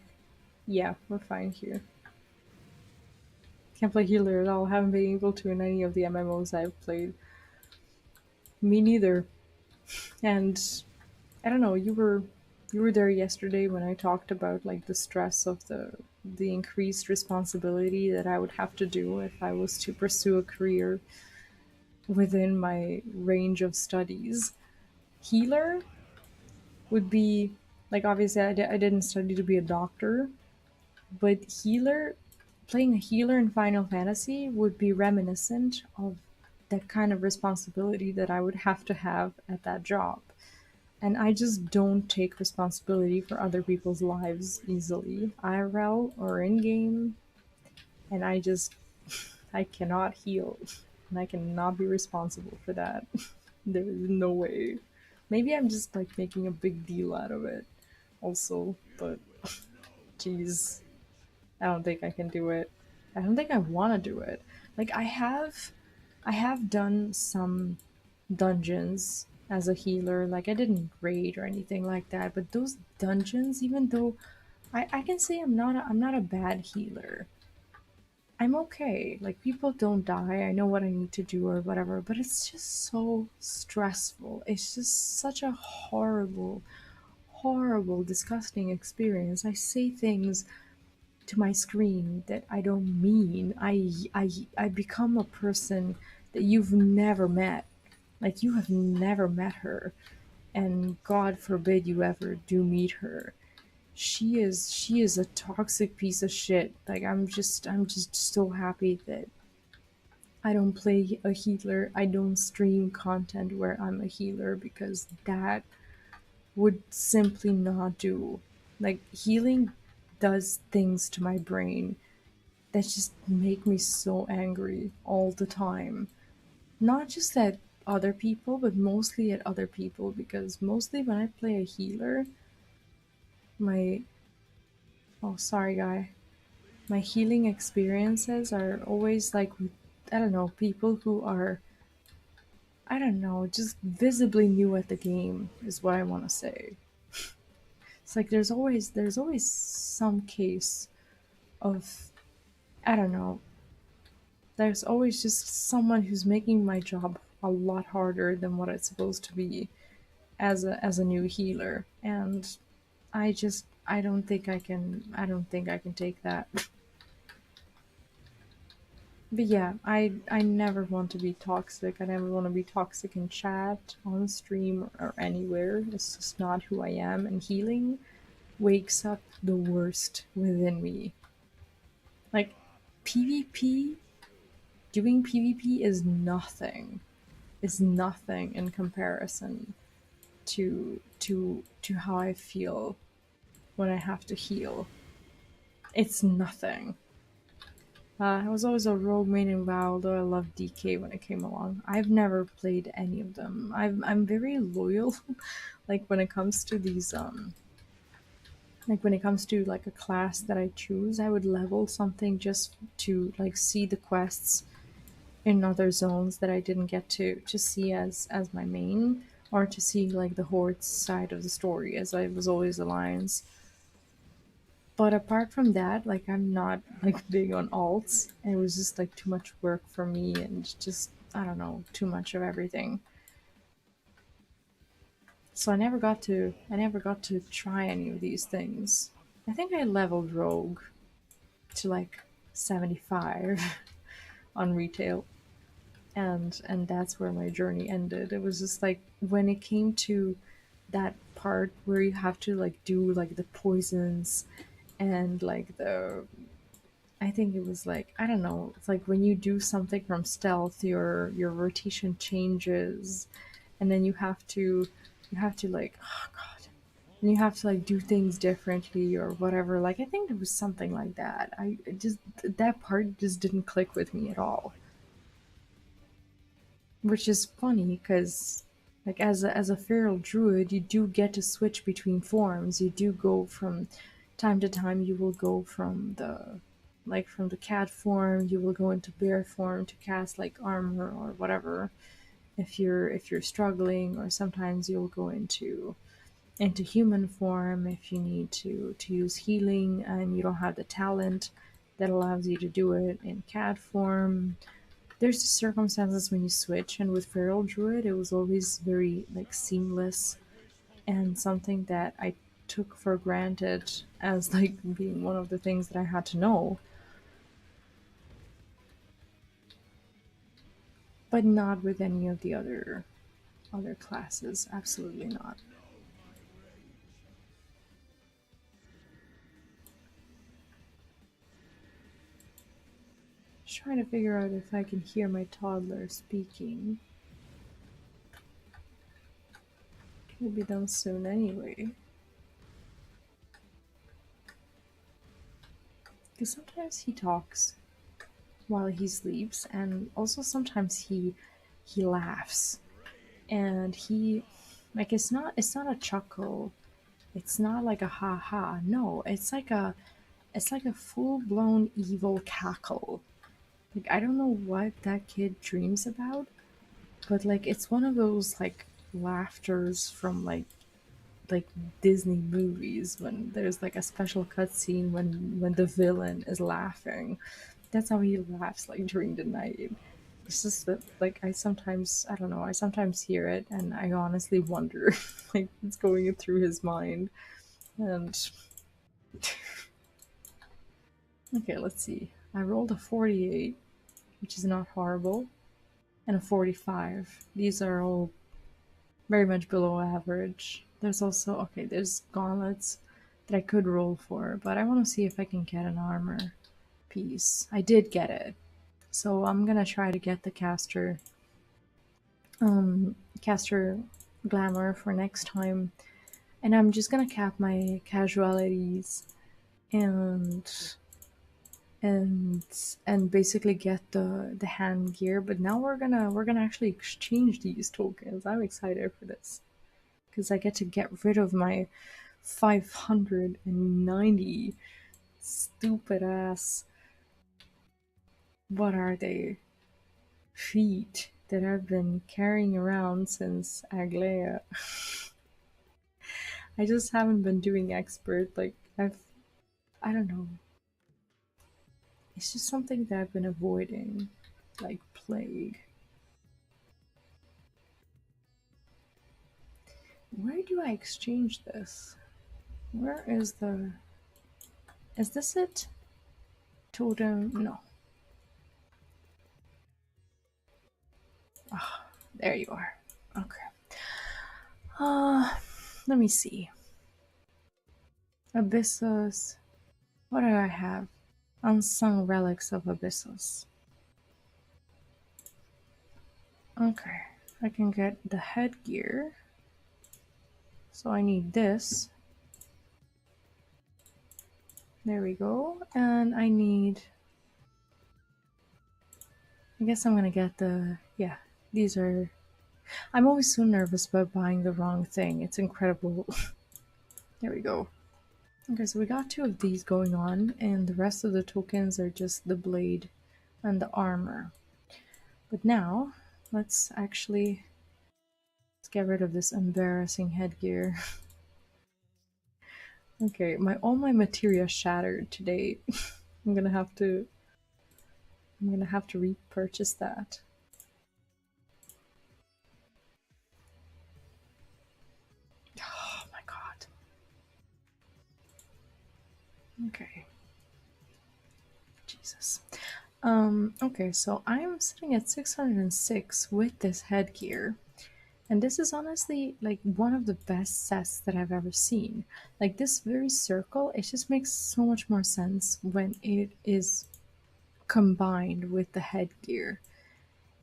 yeah, we're fine here. Can't play healer at all. Haven't been able to in any of the MMOs I've played. Me neither. And I don't know, you were there yesterday when I talked about like the stress of the increased responsibility that I would have to do if I was to pursue a career within my range of studies. Healer would be like obviously I didn't study to be a doctor, but healer playing a healer in Final Fantasy would be reminiscent of that kind of responsibility that I would have at that job. And I just don't take responsibility for other people's lives easily, IRL or in game. And I cannot heal, and I cannot be responsible for that. There is no way. Maybe I'm just like making a big deal out of it, also. But geez, I don't think I can do it. I don't think I want to do it. Like I have done some dungeons as a healer. Like I didn't raid or anything like that, but those dungeons, even though I can say I'm not a bad healer. I'm okay. Like people don't die. I know what I need to do or whatever, but it's just so stressful. It's just such a horrible, horrible, disgusting experience. I say things to my screen that I don't mean. I become a person that you've never met. Like you have never met her, and God forbid you ever do meet her. She is a toxic piece of shit. Like I'm just so happy that I don't play a healer. I don't stream content where I'm a healer because that would simply not do. Like healing does things to my brain that just make me so angry all the time. Not just at other people, but mostly at other people because mostly when I play a healer, my oh sorry guy, my healing experiences are always like with I don't know, people who are I don't know, just visibly new at the game is what I want to say. It's like there's always some case of I don't know, there's always just someone who's making my job a lot harder than what it's supposed to be as a new healer, and I don't think I can take that. But yeah, I never want to be toxic. I never want to be toxic in chat, on stream, or anywhere. It's just not who I am, and healing wakes up the worst within me. Like PvP, doing PvP is nothing in comparison to how I feel when I have to heal. It's nothing. I was always a rogue main in WoW, though I loved DK when it came along. I've never played any of them. I'm very loyal, like when it comes to these like when it comes to like a class that I choose, I would level something just to like see the quests in other zones that I didn't get to see as my main, or to see like the Horde's side of the story, as I was always Alliance. But apart from that, like I'm not like big on alts. It was just like too much work for me and just I don't know, too much of everything. So I never got to try any of these things. I think I leveled Rogue to like 75 on retail, and that's where my journey ended. It was just like when it came to that part where you have to like do like the poisons and like the I think it was like I don't know. It's like when you do something from stealth, your rotation changes, and then you have to like oh god, and you have to like do things differently or whatever. Like I think it was something like that. I it just that part just didn't click with me at all, which is funny because like as a feral druid, you do get to switch between forms. You do go from time to time. You will go from the like from the cat form. You will go into bear form to cast like armor or whatever. If you're struggling, or sometimes you'll go into human form if you need to use healing and you don't have the talent that allows you to do it in cat form. There's the circumstances when you switch, and with Feral Druid, it was always very like seamless and something that I took for granted as like being one of the things that I had to know, but not with any of the other classes. Absolutely not. Just trying to figure out if I can hear my toddler speaking. He'll be done soon anyway. Because sometimes he talks while he sleeps, and also sometimes he laughs, and he like it's not a chuckle. It's not like a ha ha. No, it's like a full blown evil cackle. Like I don't know what that kid dreams about, but like it's one of those like laughters from like Disney movies when there's like a special cutscene when the villain is laughing. That's how he laughs like during the night. It's just that like I don't know, I sometimes hear it and I honestly wonder like what's going through his mind. And okay, let's see. I rolled a 48, which is not horrible, and a 45. These are all very much below average. There's also, okay, there's gauntlets that I could roll for, but I want to see if I can get an armor piece. I did get it. So I'm gonna try to get the um, caster glamour for next time, and I'm just gonna cap my casualties and and and basically get the hand gear. But now we're gonna actually exchange these tokens. I'm excited for this because I get to get rid of my 590 stupid ass, what are they, feet that I've been carrying around since Aglaya. I just haven't been doing expert. Like I don't know. It's just something that I've been avoiding, like plague. Where do I exchange this? Where is the? Is this it? Totem? No. Ah, there you are. Okay. Uh, let me see. Abyssos. What do I have? Unsung relics of Abyssos. Okay. I can get the headgear. So I need this. There we go. And I need. I guess I'm gonna get the. Yeah, these are. I'm always so nervous about buying the wrong thing. It's incredible. There we go. Okay, so we got two of these going on, and the rest of the tokens are just the blade and the armor. But now, let's get rid of this embarrassing headgear. Okay, all my materia shattered today. I'm gonna have to I'm gonna have to repurchase that. Oh my god. Okay. Jesus. Okay, so I'm sitting at 606 with this headgear. And this is honestly like one of the best sets that I've ever seen. Like this very circle, it just makes so much more sense when it is combined with the headgear.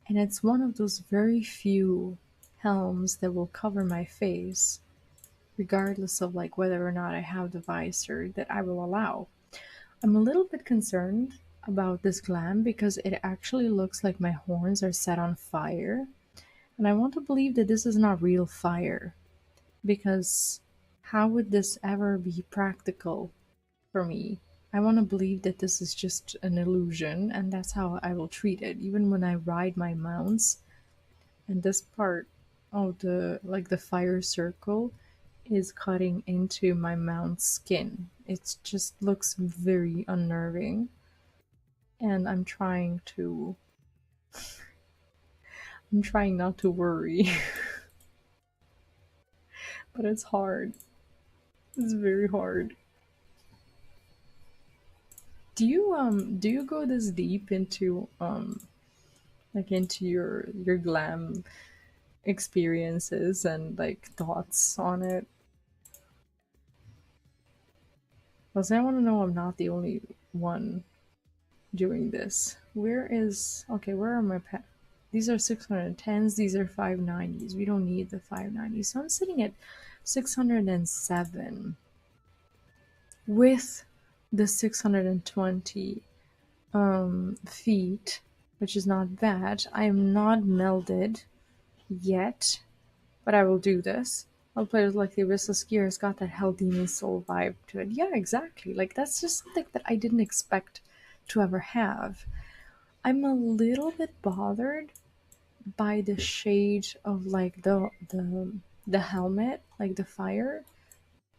And it's one of those very few helms that will cover my face, regardless of like whether or not I have the visor that I will allow. I'm a little bit concerned about this glam because it actually looks like my horns are set on fire. And I want to believe that this is not real fire, because how would this ever be practical for me? I want to believe that this is just an illusion, and that's how I will treat it. Even when I ride my mounts, and this part of the fire circle is cutting into my mount's skin. It just looks very unnerving. and I'm trying not to worry, but it's hard. It's very hard. Do you go this deep into like into your glam experiences and like thoughts on it? Because I want to know I'm not the only one doing this. Where is okay? Where are my These are 610s. These are 590s. We don't need the 590s. So I'm sitting at 607 with the 620 feet, which is not bad. I am not melded yet, but I will do this. I'll play with like the Abyssos gear. It's got that Hell Demon Soul vibe to it. Yeah, exactly. Like that's just something that I didn't expect to ever have. I'm a little bit bothered by the shade of like the helmet, like the fire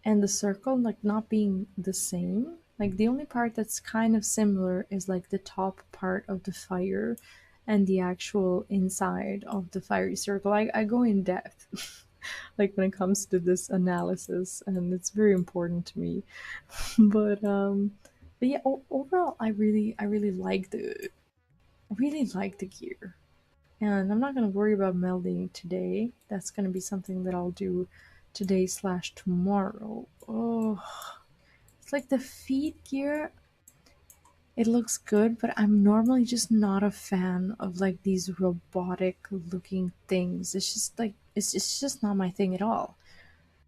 and the circle like not being the same. Like the only part that's kind of similar is like the top part of the fire and the actual inside of the fiery circle. I go in depth like when it comes to this analysis and it's very important to me. but but yeah, overall I really like the gear. And I'm not going to worry about melding today. That's going to be something that I'll do today slash tomorrow. Oh, it's like the feet gear. It looks good, but I'm normally just not a fan of like these robotic looking things. It's just like it's just not my thing at all.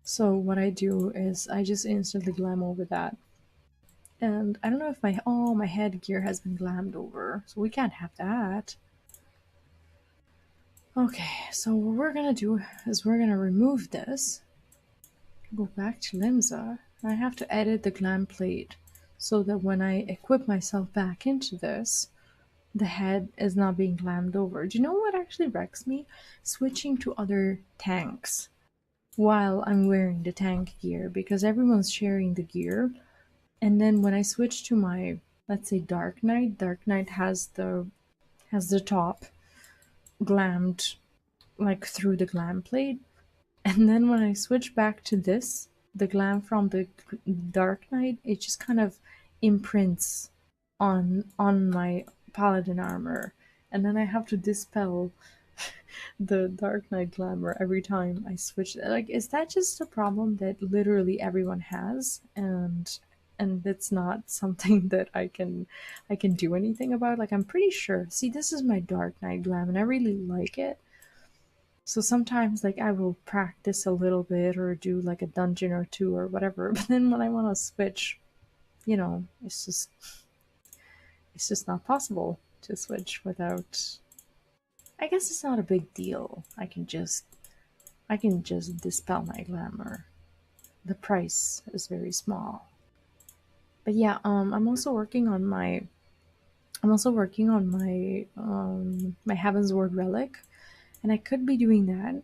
So what I do is I just instantly glam over that. And I don't know if my headgear has been glammed over, so we can't have that. Okay, so what we're gonna do is we're gonna remove this, go back to Limsa. I have to edit the glam plate so that when I equip myself back into this, the head is not being glammed over. Do you know what actually wrecks me? Switching to other tanks while I'm wearing the tank gear because everyone's sharing the gear. And then when I switch to my, let's say, Dark Knight has the top glammed like through the glam plate. And then when I switch back to this, the glam from the Dark Knight, it just kind of imprints on my paladin armor. And then I have to dispel the Dark Knight glamour every time I switch. Like, is that just a problem that literally everyone has? And it's not something that I can do anything about. Like I'm pretty sure. See, this is my Dark Knight glam, and I really like it. So sometimes like I will practice a little bit or do like a dungeon or two or whatever. But then when I want to switch, you know, it's just not possible to switch without. I guess it's not a big deal. I can just dispel my glamour. The price is very small. But yeah, I'm also working on my Heaven's Word relic, and I could be doing that,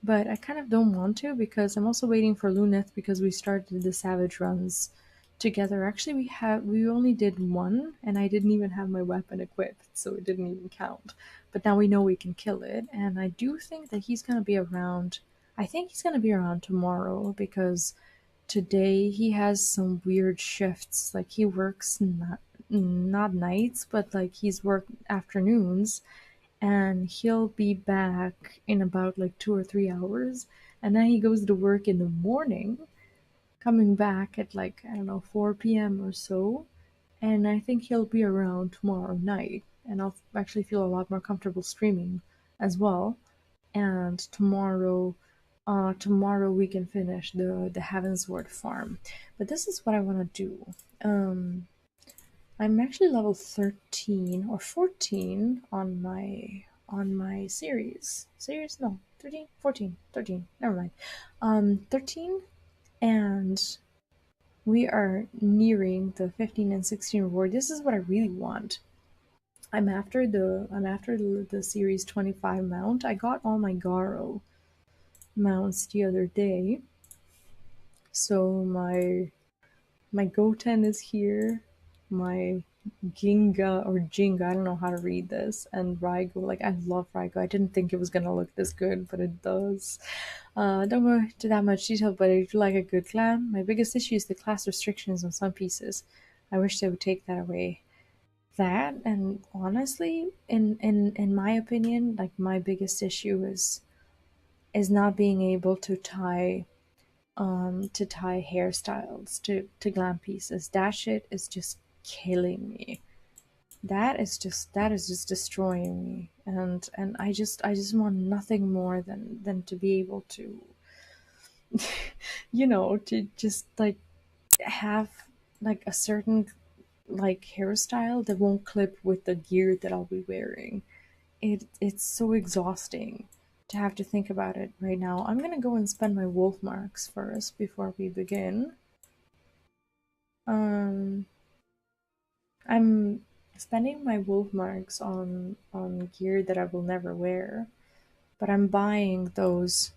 but I kind of don't want to because I'm also waiting for Luneth because we started the Savage runs together. Actually, we only did one, and I didn't even have my weapon equipped, so it didn't even count. But now we know we can kill it, and I do think that he's gonna be around. I think he's gonna be around tomorrow because today he has some weird shifts. Like he works not nights, but like he's worked afternoons and he'll be back in about like 2 or 3 hours, and then he goes to work in the morning, coming back at like I don't know 4 p.m. or so, and I think he'll be around tomorrow night, and I'll actually feel a lot more comfortable streaming as well. And tomorrow we can finish the Heavensward farm. But this is what I want to do. I'm actually level 13 or 14 on my series. Series? No, 13, 14, 13. Never mind. 13, and we are nearing the 15 and 16 reward. This is what I really want. I'm after the series 25 mount. I got all my Garo mounts the other day. So my Goten is here. My Ginga or Jinga, I don't know how to read this, and Raigo. Like, I love Raigo. I didn't think it was gonna look this good, but it does. Don't go into that much detail, but I do like a good glam. My biggest issue is the class restrictions on some pieces. I wish they would take that away. That, and honestly, in my opinion, like my biggest issue is not being able to tie hairstyles to glam pieces. That shit is just killing me. That is just destroying me. And I just want nothing more than to be able to to just like have like a certain like hairstyle that won't clip with the gear that I'll be wearing. It's so exhausting to have to think about it right now. I'm gonna go and spend my wolf marks first before we begin. Um, I'm spending my wolf marks on gear that I will never wear, but I'm buying those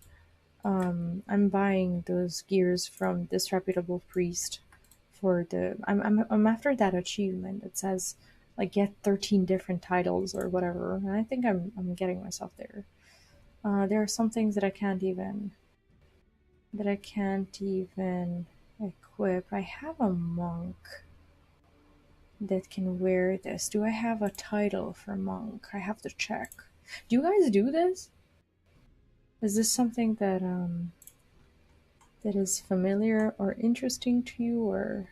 gears from Disreputable Priest for the I'm after that achievement. It says like get 13 different titles or whatever, and I think I'm getting myself there. There are some things that I can't even equip. I have a monk that can wear this. Do I have a title for monk? I have to check. Do you guys do this? Is this something that is familiar or interesting to you, or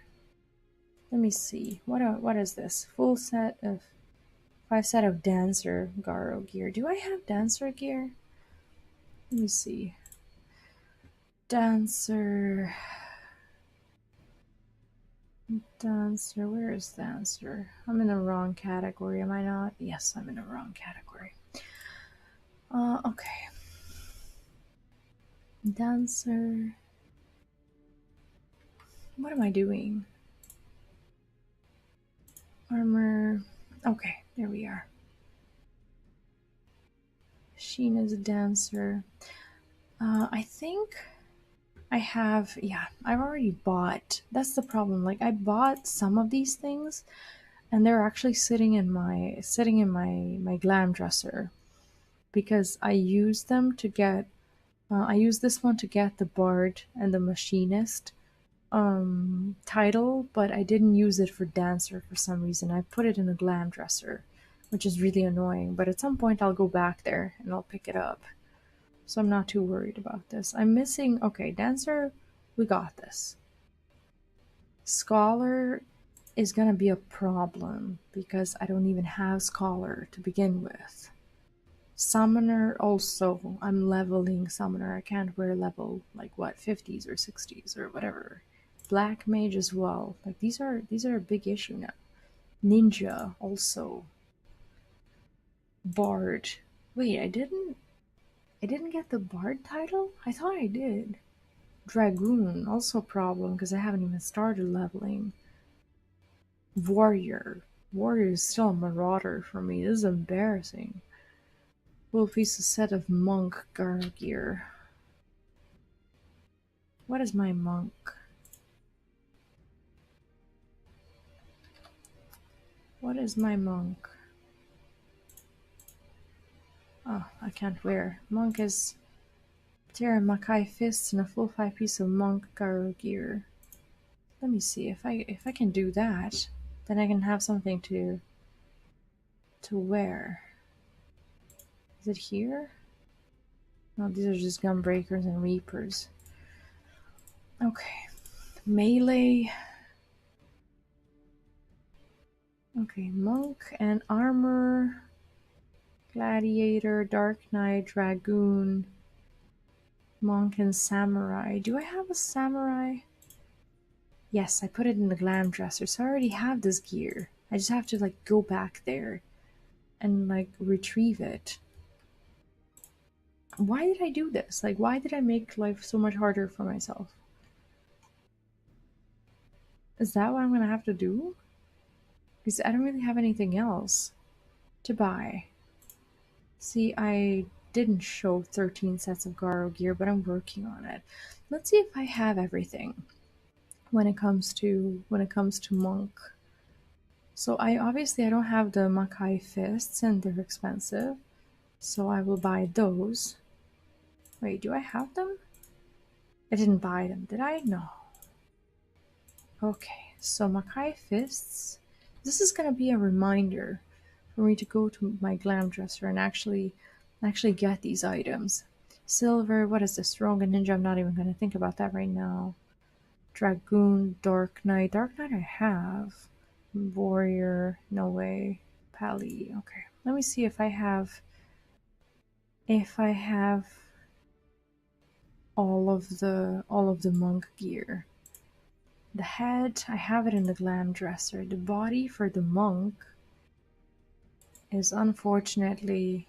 let me see. What is this? Full set of 5 set of dancer Garo gear. Do I have dancer gear? Let me see. Dancer. Dancer. Where is dancer? I'm in the wrong category, am I not? Yes, I'm in the wrong category. Okay. Dancer. What am I doing? Armor. Okay, there we are. Sheen is a dancer. I think yeah, I've already bought. That's the problem. Like I bought some of these things and they're actually sitting in my glam dresser because I used this one to get the bard and the machinist title, but I didn't use it for dancer for some reason. I put it in a glam dresser, which is really annoying, but at some point I'll go back there and I'll pick it up. So I'm not too worried about this. I'm missing. Okay, dancer, we got this. Scholar is gonna be a problem because I don't even have scholar to begin with. Summoner also, I'm leveling summoner. I can't wear level like what 50s or 60s or whatever. Black mage as well. Like these are a big issue now. Ninja also. Bard. Wait, I didn't get the bard title? I thought I did. Dragoon, also a problem because I haven't even started leveling. Warrior. Warrior is still a marauder for me. This is embarrassing. Full piece of set of monk guard gear. What is my monk? What is my monk? Oh, I can't wear. Monk is Terra Makai fists and a full 5 piece of monk guard gear. Let me see if I can do that, then I can have something to wear. Is it here? No, these are just gunbreakers and reapers. Okay. Melee. Okay, monk and armor. Gladiator, Dark Knight, Dragoon, monk, and samurai. Do I have a samurai? Yes, I put it in the glam dresser, so I already have this gear. I just have to like go back there and like retrieve it. Why did I do this? Like, why did I make life so much harder for myself? Is that what I'm gonna have to do? Because I don't really have anything else to buy. See, I didn't show 13 sets of Garo gear, but I'm working on it. Let's see if I have everything when it comes to monk. So I don't have the Makai fists and they're expensive. So I will buy those. Wait, do I have them? I didn't buy them, did I? No. Okay, so Makai fists. This is gonna be a reminder for me to go to my glam dresser and actually get these items. Silver, what is this? Rogue Ninja, I'm not even gonna think about that right now. Dragoon, Dark Knight. Dark Knight I have. Warrior, no way. Pally, okay. Let me see if I have all of the monk gear. The head, I have it in the glam dresser. The body for the monk is unfortunately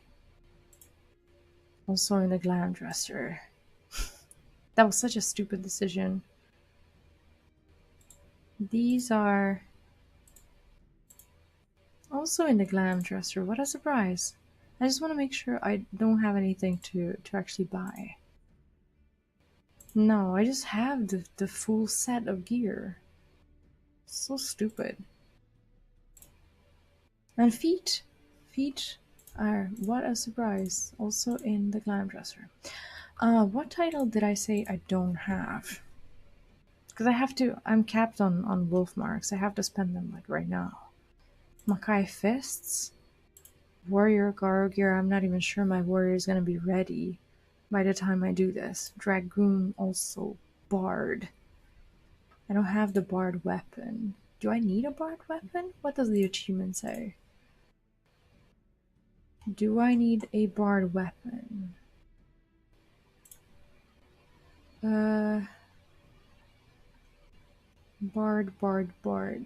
also in the glam dresser. That was such a stupid decision. These are also in the glam dresser. What a surprise. I just want to make sure I don't have anything to actually buy. No, I just have the full set of gear. So stupid. And feet. Feet are, what a surprise, also in the glam dresser. What title did I say I don't have? Because I'm capped on wolf marks. I have to spend them like right now. Makai fists. Warrior Garo gear. I'm not even sure my warrior is going to be ready by the time I do this. Dragoon also. Bard. I don't have the bard weapon. Do I need a bard weapon? What does the achievement say? Do I need a bard weapon? Bard.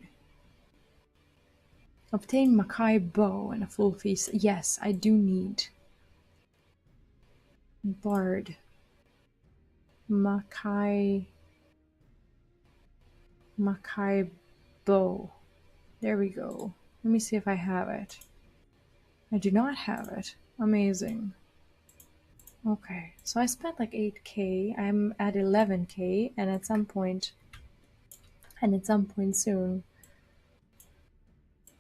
Obtain Makai bow and a full feast. Yes, I do need bard. Makai bow. There we go. Let me see if I have it. I do not have it. Amazing. Okay, so I spent like 8k. I'm at 11k, and at some point soon,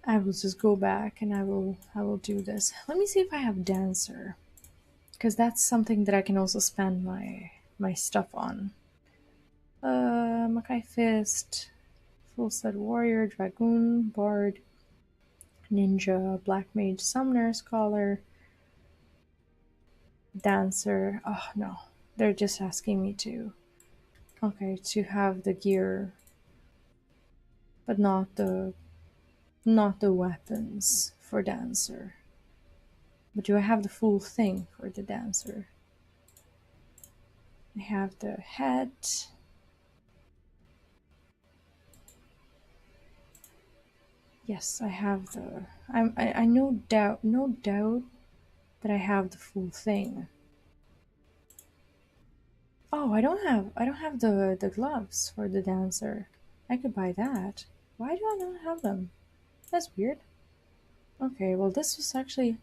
I will just go back and I will do this. Let me see if I have dancer, because that's something that I can also spend my stuff on. Makai fist, full set warrior, dragoon, bard, ninja, black mage, summoner, scholar, dancer. Oh no, they're just asking me to. Okay, to have the gear, but not the weapons for dancer. But do I have the full thing for the dancer? I have the head. Yes, I have the. I no doubt that I have the full thing. Oh, I don't have the gloves for the dancer. I could buy that. Why do I not have them? That's weird. Okay, well this was actually,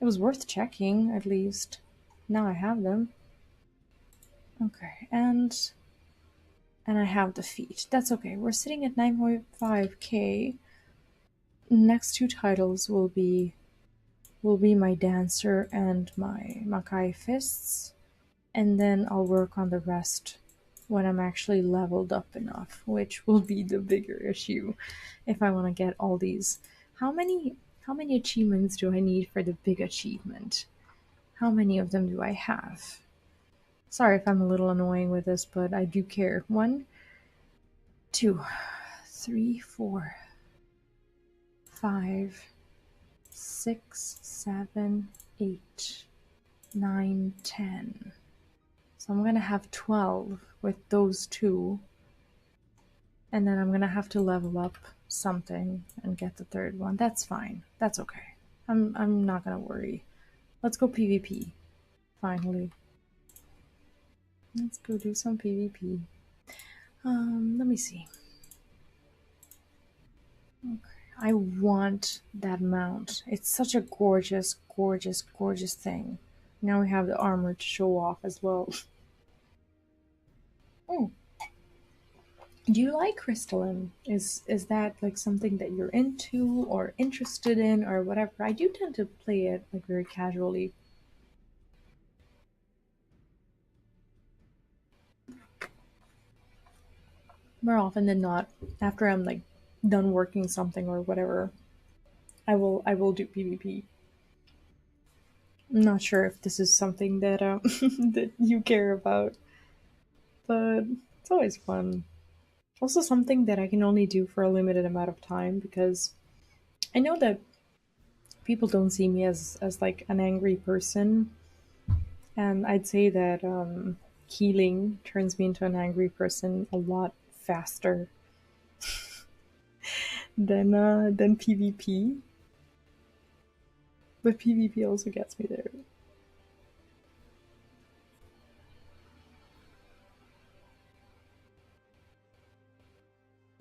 it was worth checking at least. Now I have them. Okay, and I have the feet. That's okay. We're sitting at 9.5k. Next two titles will be my dancer and my Makai fists, and then I'll work on the rest when I'm actually leveled up enough, which will be the bigger issue if I want to get all these. How many achievements do I need for the big achievement? How many of them do I have? Sorry if I'm a little annoying with this, but I do care. 1, 2, 3, 4, 5, 6, 7, 8, 9, 10. So I'm gonna have 12 with those two, and then I'm gonna have to level up something and get the third one. That's fine. That's okay. I'm not gonna worry. Let's go PvP. Finally. Let's go do some PvP. Let me see. Okay. I want that mount. It's such a gorgeous thing. Now we have the armor to show off as well. Do you like crystalline? Is that like something that you're into or interested in or whatever? I do tend to play it like very casually. More often than not, after I'm like done working something or whatever, I will do PvP. I'm not sure if this is something that that you care about, but it's always fun. Also something that I can only do for a limited amount of time because I know that people don't see me as like an angry person, and I'd say that healing turns me into an angry person a lot faster than PvP. But PvP also gets me there.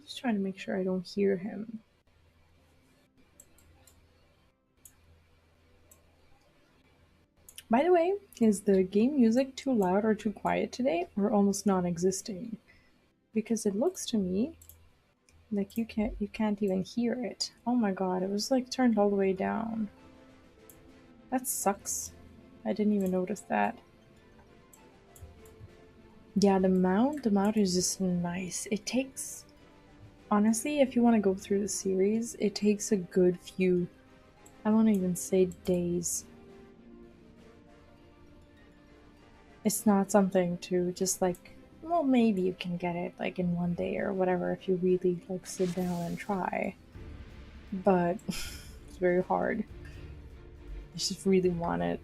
Just trying to make sure I don't hear him. By the way, is the game music too loud or too quiet today, or almost non-existing? Because it looks to me like you can't even hear it. Oh my god, it was like turned all the way down. That sucks. I didn't even notice that. Yeah, the mount is just nice. It takes honestly, if you want to go through the series, it takes a good few, I won't even say days. It's not something to just like, well, maybe you can get it like in one day or whatever if you really like sit down and try. But it's very hard. I just really want it.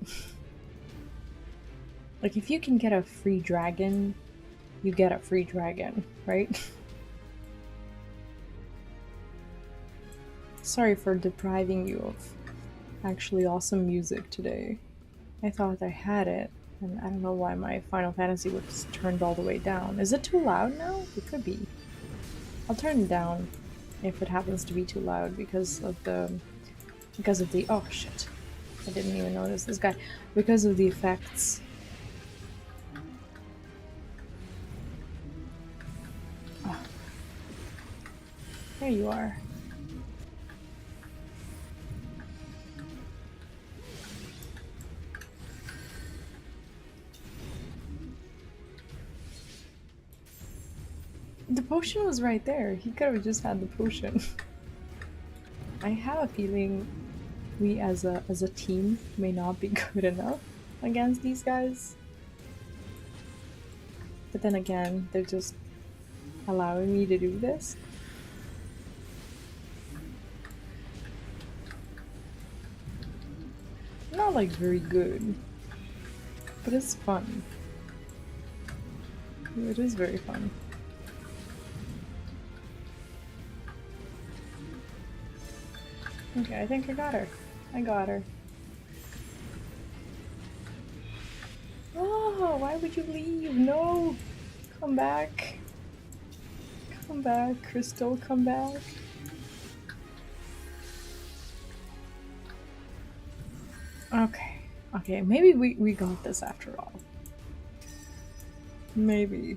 Like if you can get a free dragon, you get a free dragon, right? Sorry for depriving you of actually awesome music today. I thought I had it, and I don't know why my Final Fantasy was turned all the way down. Is it too loud now? It could be. I'll turn it down if it happens to be too loud because of the oh shit. I didn't even notice this guy. Because of the effects. Oh, there you are. The potion was right there. He could have just had the potion. I have a feeling we as a team may not be good enough against these guys. But then again, they're just allowing me to do this. Not like very good, but it's fun. It is very fun. Okay, I think I got her. I got her. Oh, why would you leave? No! Come back. Come back, Crystal, come back. Okay. Okay, maybe we got this after all. Maybe.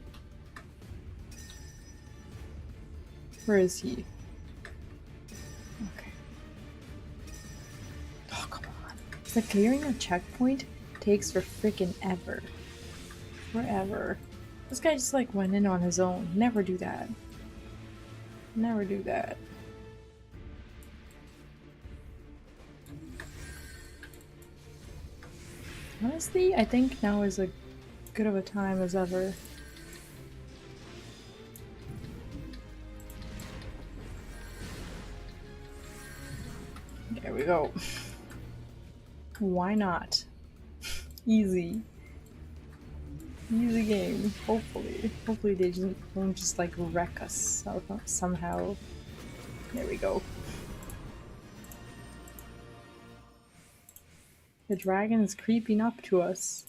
Where is he? Okay. Oh, come on. It's like clearing a checkpoint takes for freaking ever. Forever. This guy just like went in on his own. Never do that. Never do that. Honestly, I think now is as good of a time as ever. There we go. Why not? Easy. Easy game. Hopefully. Hopefully they won't just like wreck us somehow. There we go. The dragon is creeping up to us.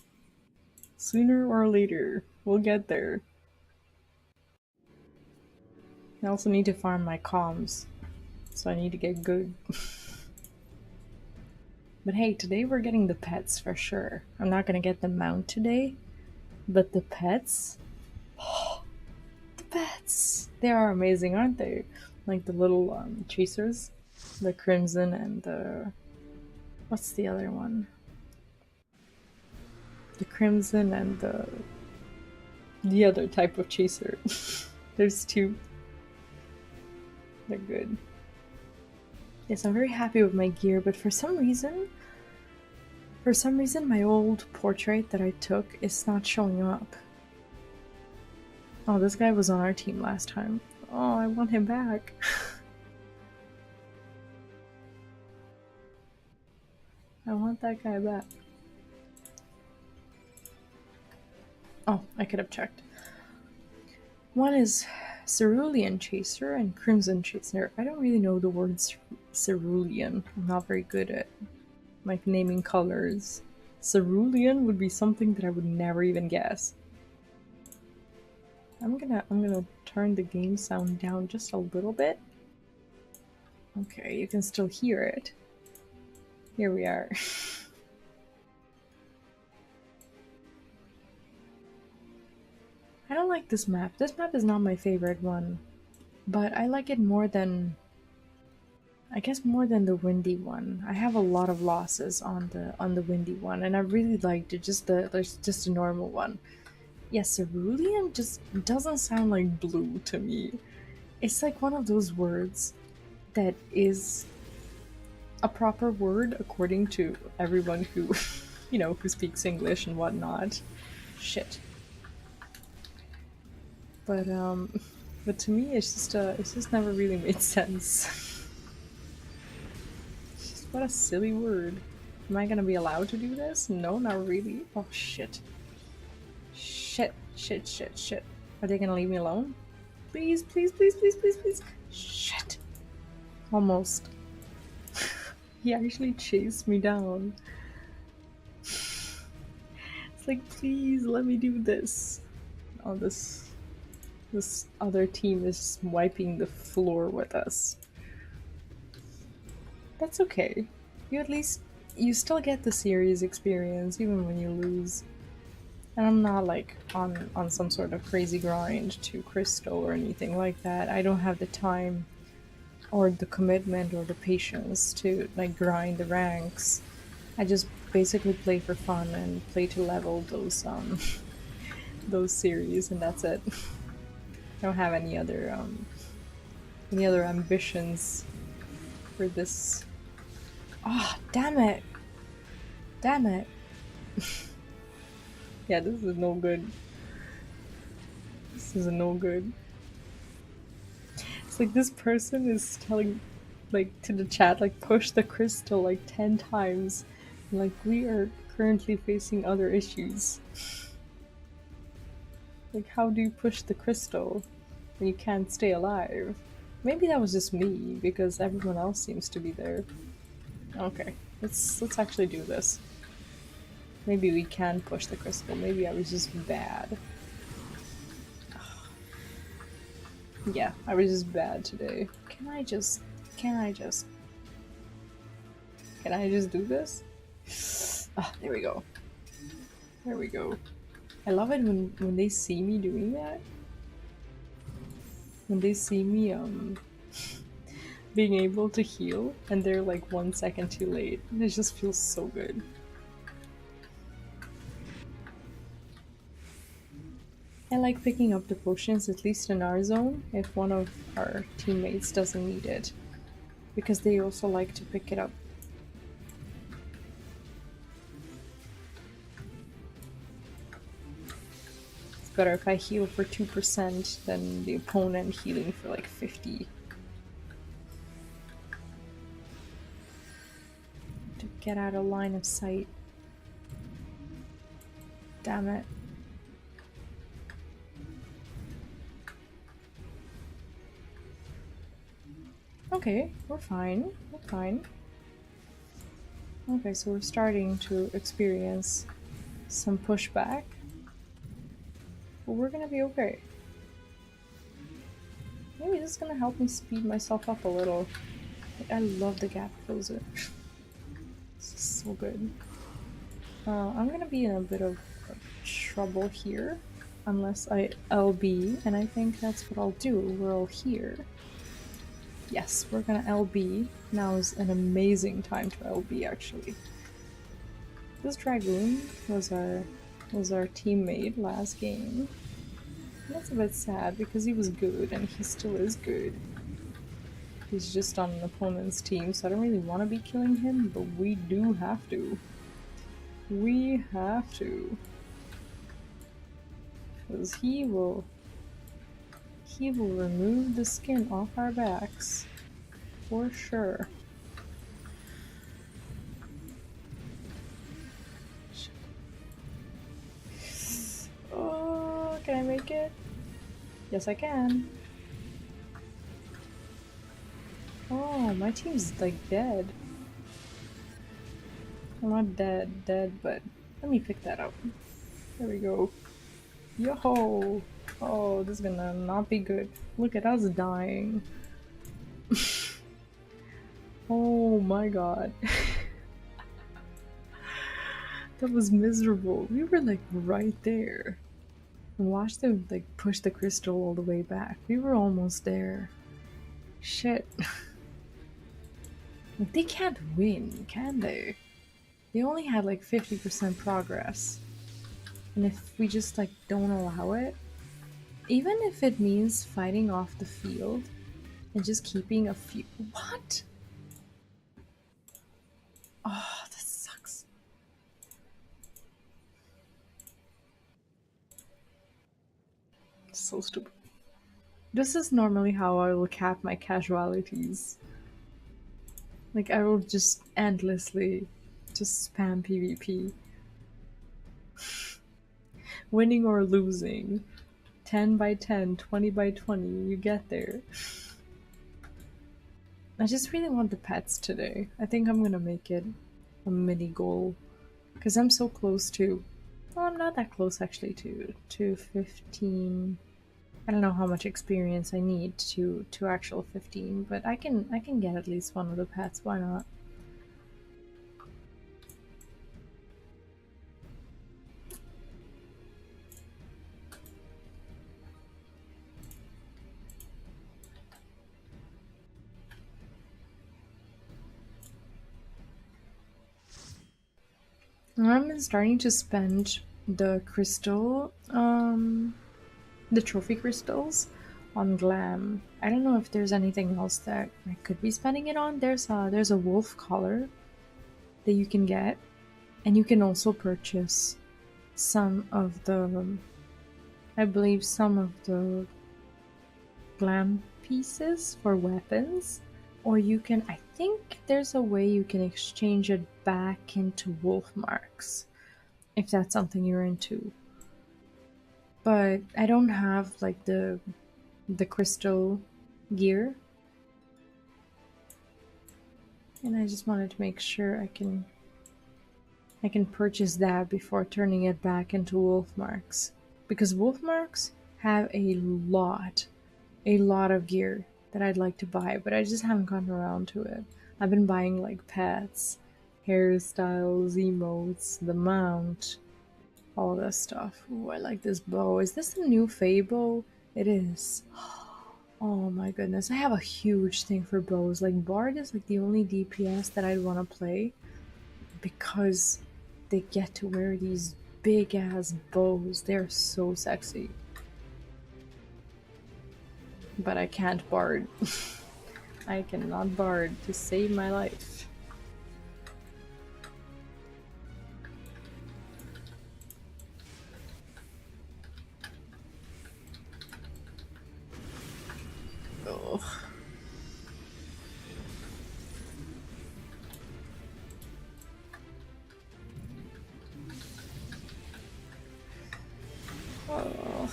Sooner or later, we'll get there. I also need to farm my comms, so I need to get good. But hey, today we're getting the pets for sure. I'm not gonna get the mount today, but the pets? pets! They are amazing, aren't they? Like the little chasers, the crimson and the what's the other one? The crimson and the other type of chaser. There's two. They're good. Yes, I'm very happy with my gear, but for some reason, my old portrait that I took is not showing up. Oh, this guy was on our team last time. Oh, I want him back. I want that guy back. Oh, I could have checked. One is Cerulean Chaser and Crimson Chaser. I don't really know the word Cerulean. I'm not very good at like naming colors. Cerulean would be something that I would never even guess. I'm gonna turn the game sound down just a little bit. Okay, you can still hear it. Here we are. I don't like this map. This map is not my favorite one, but I like it more than, I guess, more than the windy one. I have a lot of losses on the windy one, and I really liked it. Just a normal one. Yes, cerulean just doesn't sound like blue to me. It's like one of those words that is a proper word according to everyone who, you know, who speaks English and whatnot. Shit. But to me, it's just never really made sense. It's just, what a silly word. Am I gonna be allowed to do this? No, not really. Oh shit. Shit. Are they gonna leave me alone? Please. Shit. Almost. He actually chased me down. It's like, please let me do this. Oh, this other team is wiping the floor with us. That's okay. You still get the series experience even when you lose. And I'm not like on some sort of crazy grind to crystal or anything like that. I don't have the time or the commitment or the patience to like grind the ranks. I just basically play for fun and play to level those those series, and that's it. I don't have any other ambitions for this. Oh, damn it. Yeah, this is no good. This is no good. It's like this person is telling, like, to the chat, like, push the crystal like 10 times. Like, we are currently facing other issues. Like, how do you push the crystal when you can't stay alive? Maybe that was just me, because everyone else seems to be there. Okay, let's actually do this. Maybe we can push the crystal. Maybe I was just bad. Yeah, I was just bad today. Can I just do this? Ah, there we go. I love it when they see me doing that. When they see me being able to heal and they're like 1 second too late. It just feels so good. I like picking up the potions, at least in our zone, if one of our teammates doesn't need it, because they also like to pick it up. It's better if I heal for 2% than the opponent healing for like 50. To get out of line of sight. Damn it. Okay, we're fine. Okay, so we're starting to experience some pushback. But we're gonna be okay. Maybe this is gonna help me speed myself up a little. I love the gap closer. This is so good. I'm gonna be in a bit of trouble here. unless I LB, and I think that's what I'll do. We're all here. Yes, we're gonna LB. Now is an amazing time to LB, actually. This Dragoon was our teammate last game. That's a bit sad because he was good and he still is good. He's just on an opponent's team, so I don't really want to be killing him, but we do have to. We have to. Because he will remove the skin off our backs. For sure. Oh, can I make it? Yes, I can. Oh, my team's like dead. I'm not dead, but let me pick that up. There we go. Yo! Oh, this is gonna not be good. Look at us dying. Oh my god. That was miserable. We were like right there. And watch them like push the crystal all the way back. We were almost there. Shit. Like, they can't win, can they? They only had like 50% progress. And if we just like don't allow it, even if it means fighting off the field and just keeping a few— What? Oh, that sucks. So stupid. This is normally how I will cap my casualties. Like, I will just endlessly just spam PvP. Winning or losing. 10 by 10, 20 by 20, you get there. I just really want the pets today. I think I'm gonna make it a mini goal. Because I'm so close to— well, I'm not that close actually to 15. I don't know how much experience I need to actual 15, but I can get at least one of the pets. Why not? I'm starting to spend the crystal, the trophy crystals on glam. I don't know if there's anything else that I could be spending it on. There's a wolf collar that you can get, and you can also purchase some of the, I believe some of the glam pieces for weapons, or you can— I think there's a way you can exchange it back into wolf marks if that's something you're into. But I don't have like the crystal gear, and I just wanted to make sure I can purchase that before turning it back into wolf marks, because wolf marks have a lot of gear that I'd like to buy, but I just haven't gotten around to it. I've been buying like pets, hairstyles, emotes, the mount, all this stuff. Ooh, I like this bow. Is this the new Fae bow? It is. Oh my goodness, I have a huge thing for bows. Like, Bard is like the only DPS that I'd want to play because they get to wear these big ass bows. They're so sexy. But I can't Bard. I cannot Bard to save my life. Oh. Oh,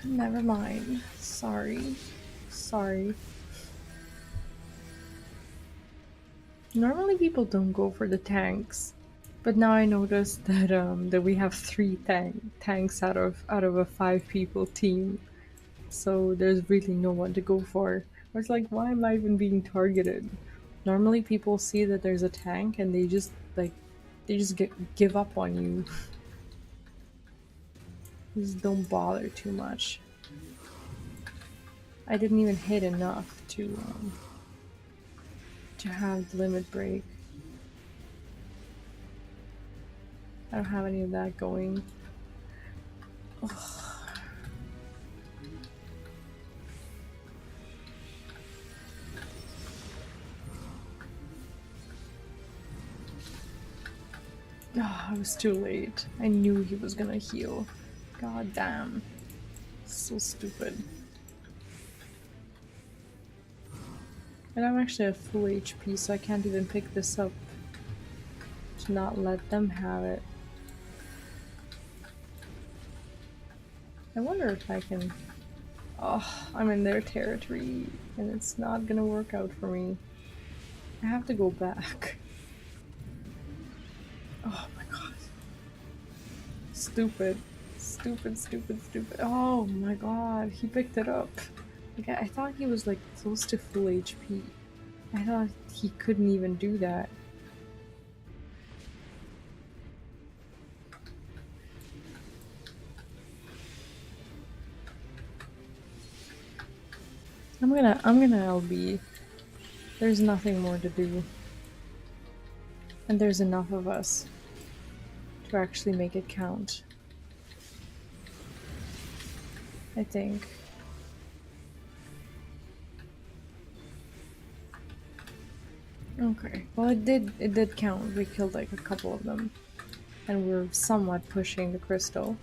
never mind. Sorry. Normally people don't go for the tanks, but now I noticed that that we have 3 tanks out of a 5 people team, so there's really no one to go for. It's like, why am I even being targeted? Normally people see that there's a tank and they just give up on you. Just don't bother too much. I didn't even hit enough to have the limit break. I don't have any of that going. Ugh. Oh, I was too late. I knew he was gonna heal. God damn. So stupid. And I'm actually at full HP, so I can't even pick this up to not let them have it. I wonder if I can... Oh, I'm in their territory, and it's not gonna work out for me. I have to go back. Oh my god. Stupid. Stupid, stupid, stupid. Oh my god, he picked it up. Like, I thought he was like close to full HP. I thought he couldn't even do that. I'm gonna LB. There's nothing more to do. And there's enough of us to actually make it count. I think. Okay. Well, it did count. We killed like a couple of them. And we're somewhat pushing the crystal.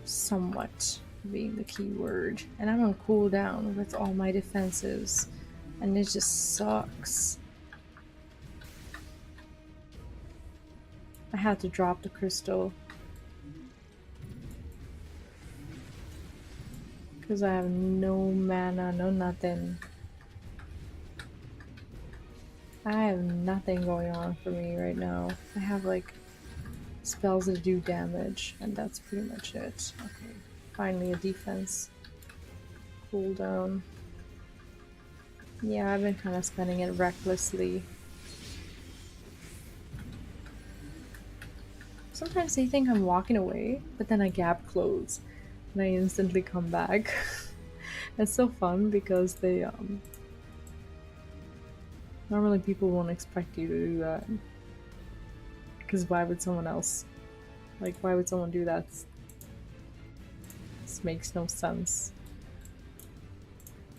Somewhat being the key word. And I'm on cooldown with all my defenses. And it just sucks. I had to drop the crystal. Because I have no mana, no nothing. I have nothing going on for me right now. I have like spells that do damage, and that's pretty much it. Okay, finally a defense cooldown. Yeah, I've been kind of spending it recklessly. Sometimes they think I'm walking away, but then I gap close, and I instantly come back. It's so fun because they normally people won't expect you to do that. Because why would someone else... Like, why would someone do that? This makes no sense.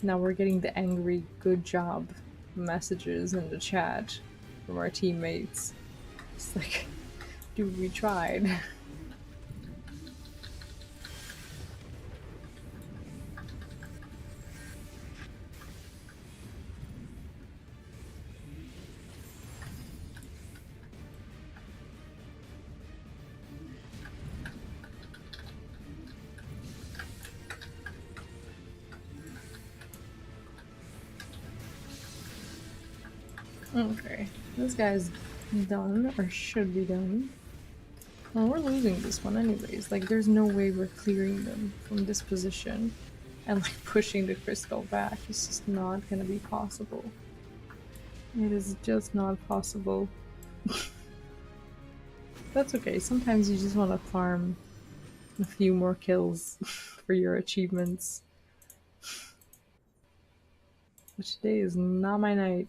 Now we're getting the angry good job messages in the chat from our teammates. It's like, dude, we tried. Okay, this guy's done, or should be done. Well, we're losing this one anyways. Like, there's no way we're clearing them from this position and like pushing the crystal back. It's just not gonna be possible. It is just not possible. That's okay. Sometimes you just want to farm a few more kills for your achievements. But today is not my night.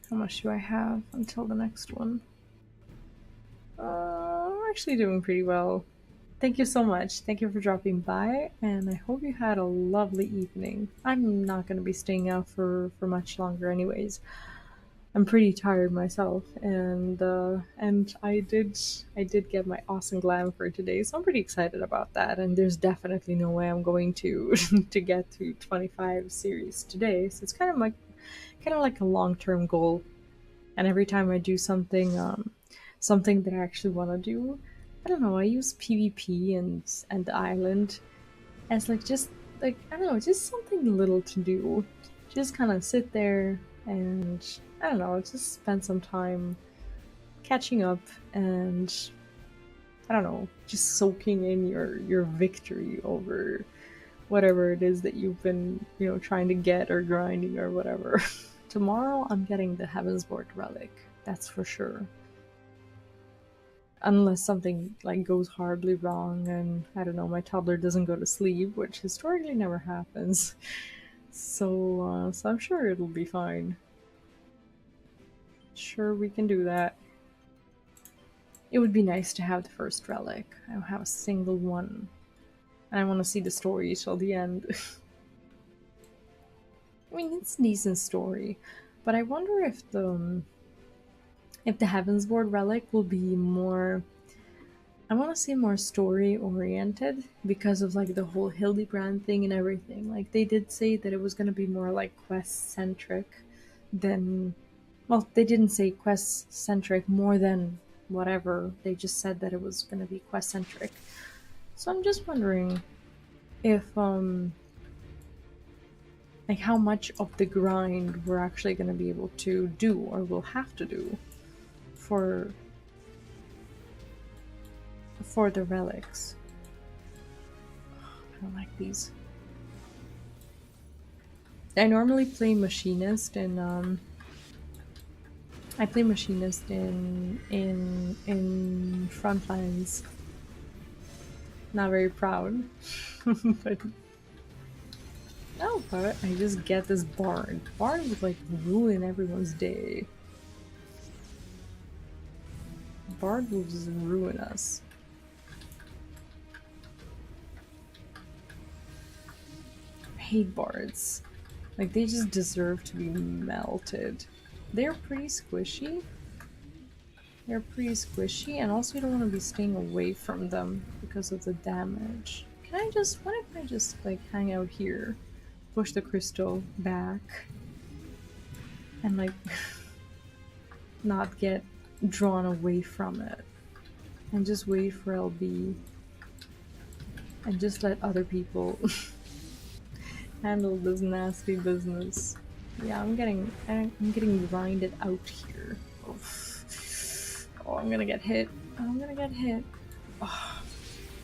How much do I have until the next one? I'm actually doing pretty well. Thank you so much. Thank you for dropping by, and I hope you had a lovely evening. I'm not going to be staying out for much longer anyways. I'm pretty tired myself, and I did get my awesome glam for today, so I'm pretty excited about that. And there's definitely no way I'm going to to get to 25 series today, so it's kind of like a long-term goal. And every time I do something something that I actually want to do, I don't know, I use PvP and the island as like just like I don't know, just something little to do. Just kind of sit there and I don't know, just spend some time catching up and I don't know, just soaking in your victory whatever it is that you've been, trying to get or grinding or whatever. Tomorrow I'm getting the Heavensward relic, that's for sure. Unless something like goes horribly wrong and I don't know, my toddler doesn't go to sleep, which historically never happens. So I'm sure it'll be fine. Sure, we can do that. It would be nice to have the first relic. I don't have a single one. And I want to see the story till the end. I mean, it's a decent story, but I wonder if the Heavensward relic will be more. I want to say more story oriented because of like the whole Hildebrand thing and everything. Like they did say that it was going to be more like quest centric than. Well, they didn't say quest centric more than whatever. They just said that it was going to be quest centric. So I'm just wondering if like how much of the grind we're actually going to be able to do or will have to do for the relics. I don't like these. I normally play machinist and I play machinist in Frontlines. Not very proud, but no, but I just get this bard. Bard would like ruin everyone's day. Bard will just ruin us. I hate bards. Like they just deserve to be melted. They're pretty squishy. And also you don't want to be staying away from them because of the damage. What if I just like hang out here, push the crystal back, and like not get drawn away from it, and just wait for LB, and just let other people handle this nasty business. Yeah, I'm getting grinded out here. Oh, I'm gonna get hit. Oh,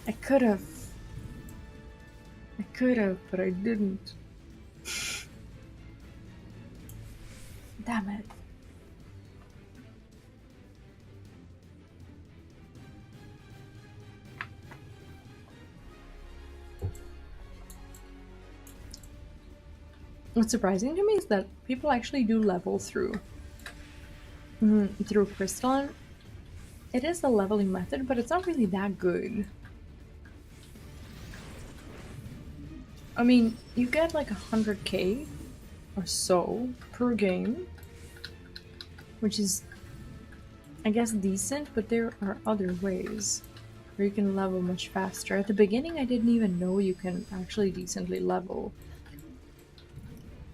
I could have, but I didn't. Damn it. What's surprising to me is that people actually do level through crystalline. It is a leveling method, but it's not really that good. I mean, you get like 100k or so per game, which is, I guess, decent, but there are other ways where you can level much faster. At the beginning, I didn't even know you can actually decently level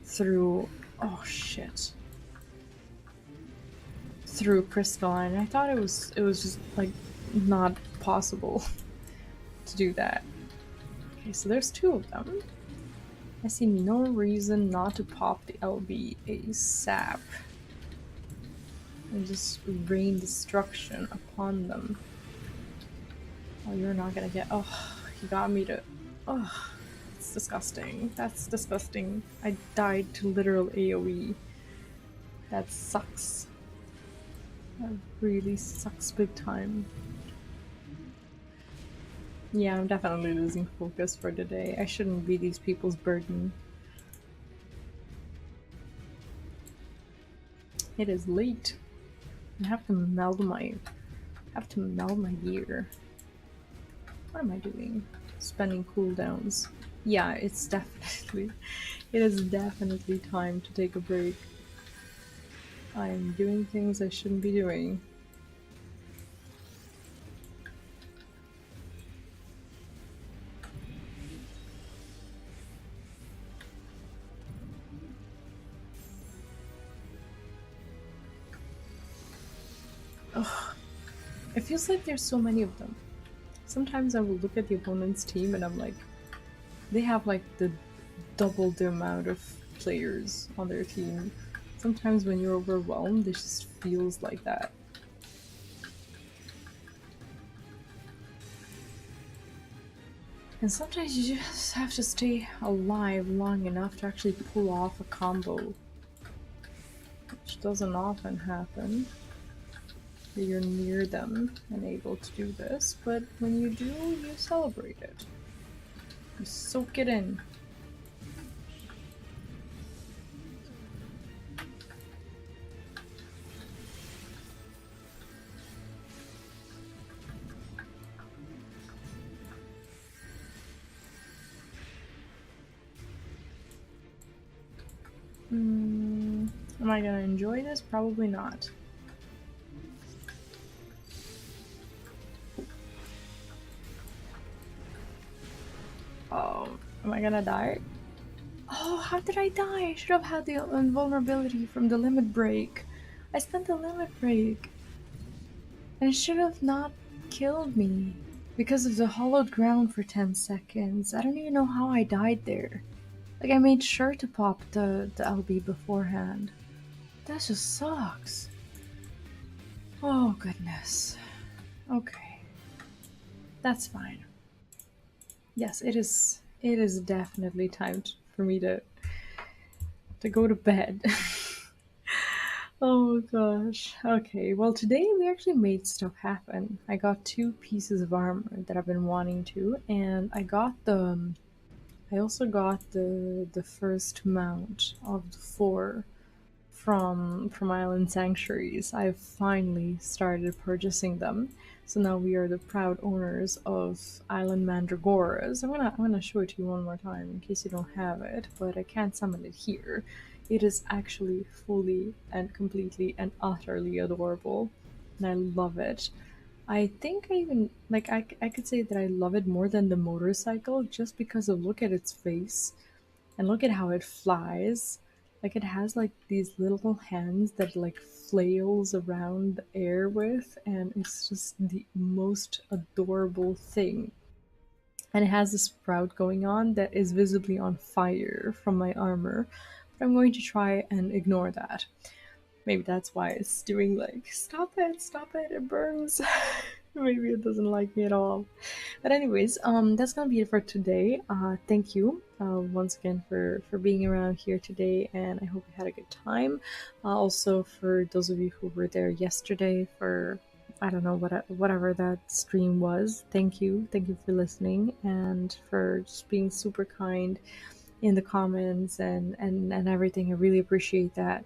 through, oh shit, through crystalline. I thought it was just like not possible to do that. Okay, so there's 2 of them. I see no reason not to pop the LB ASAP and just rain destruction upon them. Oh, you're not gonna get. Oh, you got me to. Oh, it's disgusting. That's disgusting. I died to literal AoE. That sucks. That really sucks big time. Yeah, I'm definitely losing focus for today. I shouldn't be these people's burden. It is late. I have to meld my gear. What am I doing? Spending cooldowns. Yeah, it is definitely time to take a break. I'm doing things I shouldn't be doing. Ugh. It feels like there's so many of them. Sometimes I will look at the opponent's team and I'm like, they have like double the amount of players on their team. Sometimes when you're overwhelmed, it just feels like that. And sometimes you just have to stay alive long enough to actually pull off a combo, which doesn't often happen. You're near them and able to do this, but when you do, you celebrate it. You soak it in. Am I gonna enjoy this? Probably not. Oh, am I gonna die? Oh, how did I die? I should have had the invulnerability from the limit break. I spent the limit break. And it should have not killed me. Because of the hollowed ground for 10 seconds. I don't even know how I died there. Like, I made sure to pop the LB beforehand. That just sucks. Oh, goodness. Okay. That's fine. Yes, it is. It is definitely time for me to go to bed. Oh gosh. Okay, well today we actually made stuff happen. I got 2 pieces of armor that I've been wanting to, and I also got the first mount of the 4 from Island Sanctuaries. I've finally started purchasing them. So now we are the proud owners of Island Mandragoras. I'm gonna show it to you one more time in case you don't have it, but I can't summon it here. It is actually fully and completely and utterly adorable, and I love it. I think I even like I could say that I love it more than the motorcycle just because of look at its face and look at how it flies. Like it has like these little hands that like flails around the air with, and it's just the most adorable thing. And it has a sprout going on that is visibly on fire from my armor, but I'm going to try and ignore that. Maybe that's why it's doing like, stop it, it burns. Maybe it doesn't like me at all. But anyways, that's gonna be it for today. Thank you once again for being around here today, and I hope you had a good time. Also, for those of you who were there yesterday for I don't know whatever that stream was, thank you for listening and for just being super kind in the comments and everything. I really appreciate that,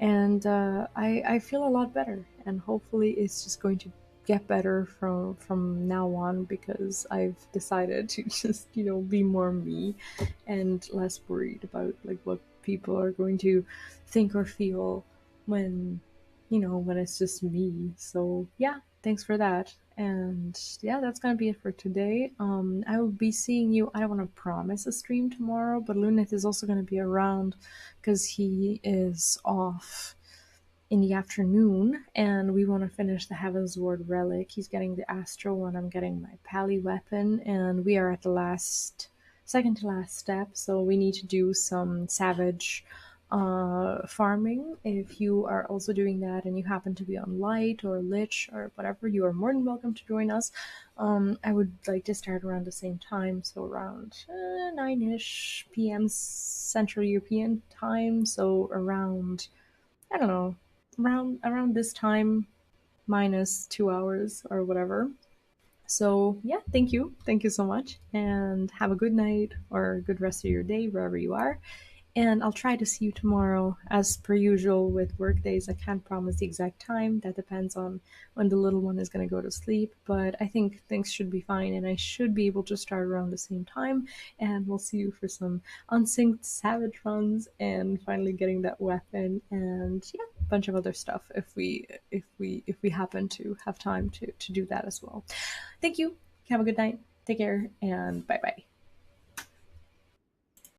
and I feel a lot better, and hopefully it's just going to get better from now on because I've decided to just be more me and less worried about like what people are going to think or feel when when it's just me. So yeah, thanks for that. And yeah, that's gonna be it for today. I will be seeing you. I don't want to promise a stream tomorrow, but Lunith is also gonna be around because he is off in the afternoon, and we want to finish the Heaven's Ward relic. He's getting the Astral, and I'm getting my Pally weapon, and we are at the second to last step, so we need to do some savage farming. If you are also doing that and you happen to be on light or lich or whatever, you are more than welcome to join us. I would like to start around the same time, so around 9ish p.m. Central European time, so around I don't know, around this time minus 2 hours or whatever. So yeah, thank you so much, and have a good night or a good rest of your day wherever you are. And I'll try to see you tomorrow as per usual with work days. I can't promise the exact time. That depends on when the little one is going to go to sleep. But I think things should be fine, and I should be able to start around the same time. And we'll see you for some unsynced savage runs and finally getting that weapon and yeah, a bunch of other stuff if we happen to have time to do that as well. Thank you. Have a good night. Take care and bye bye.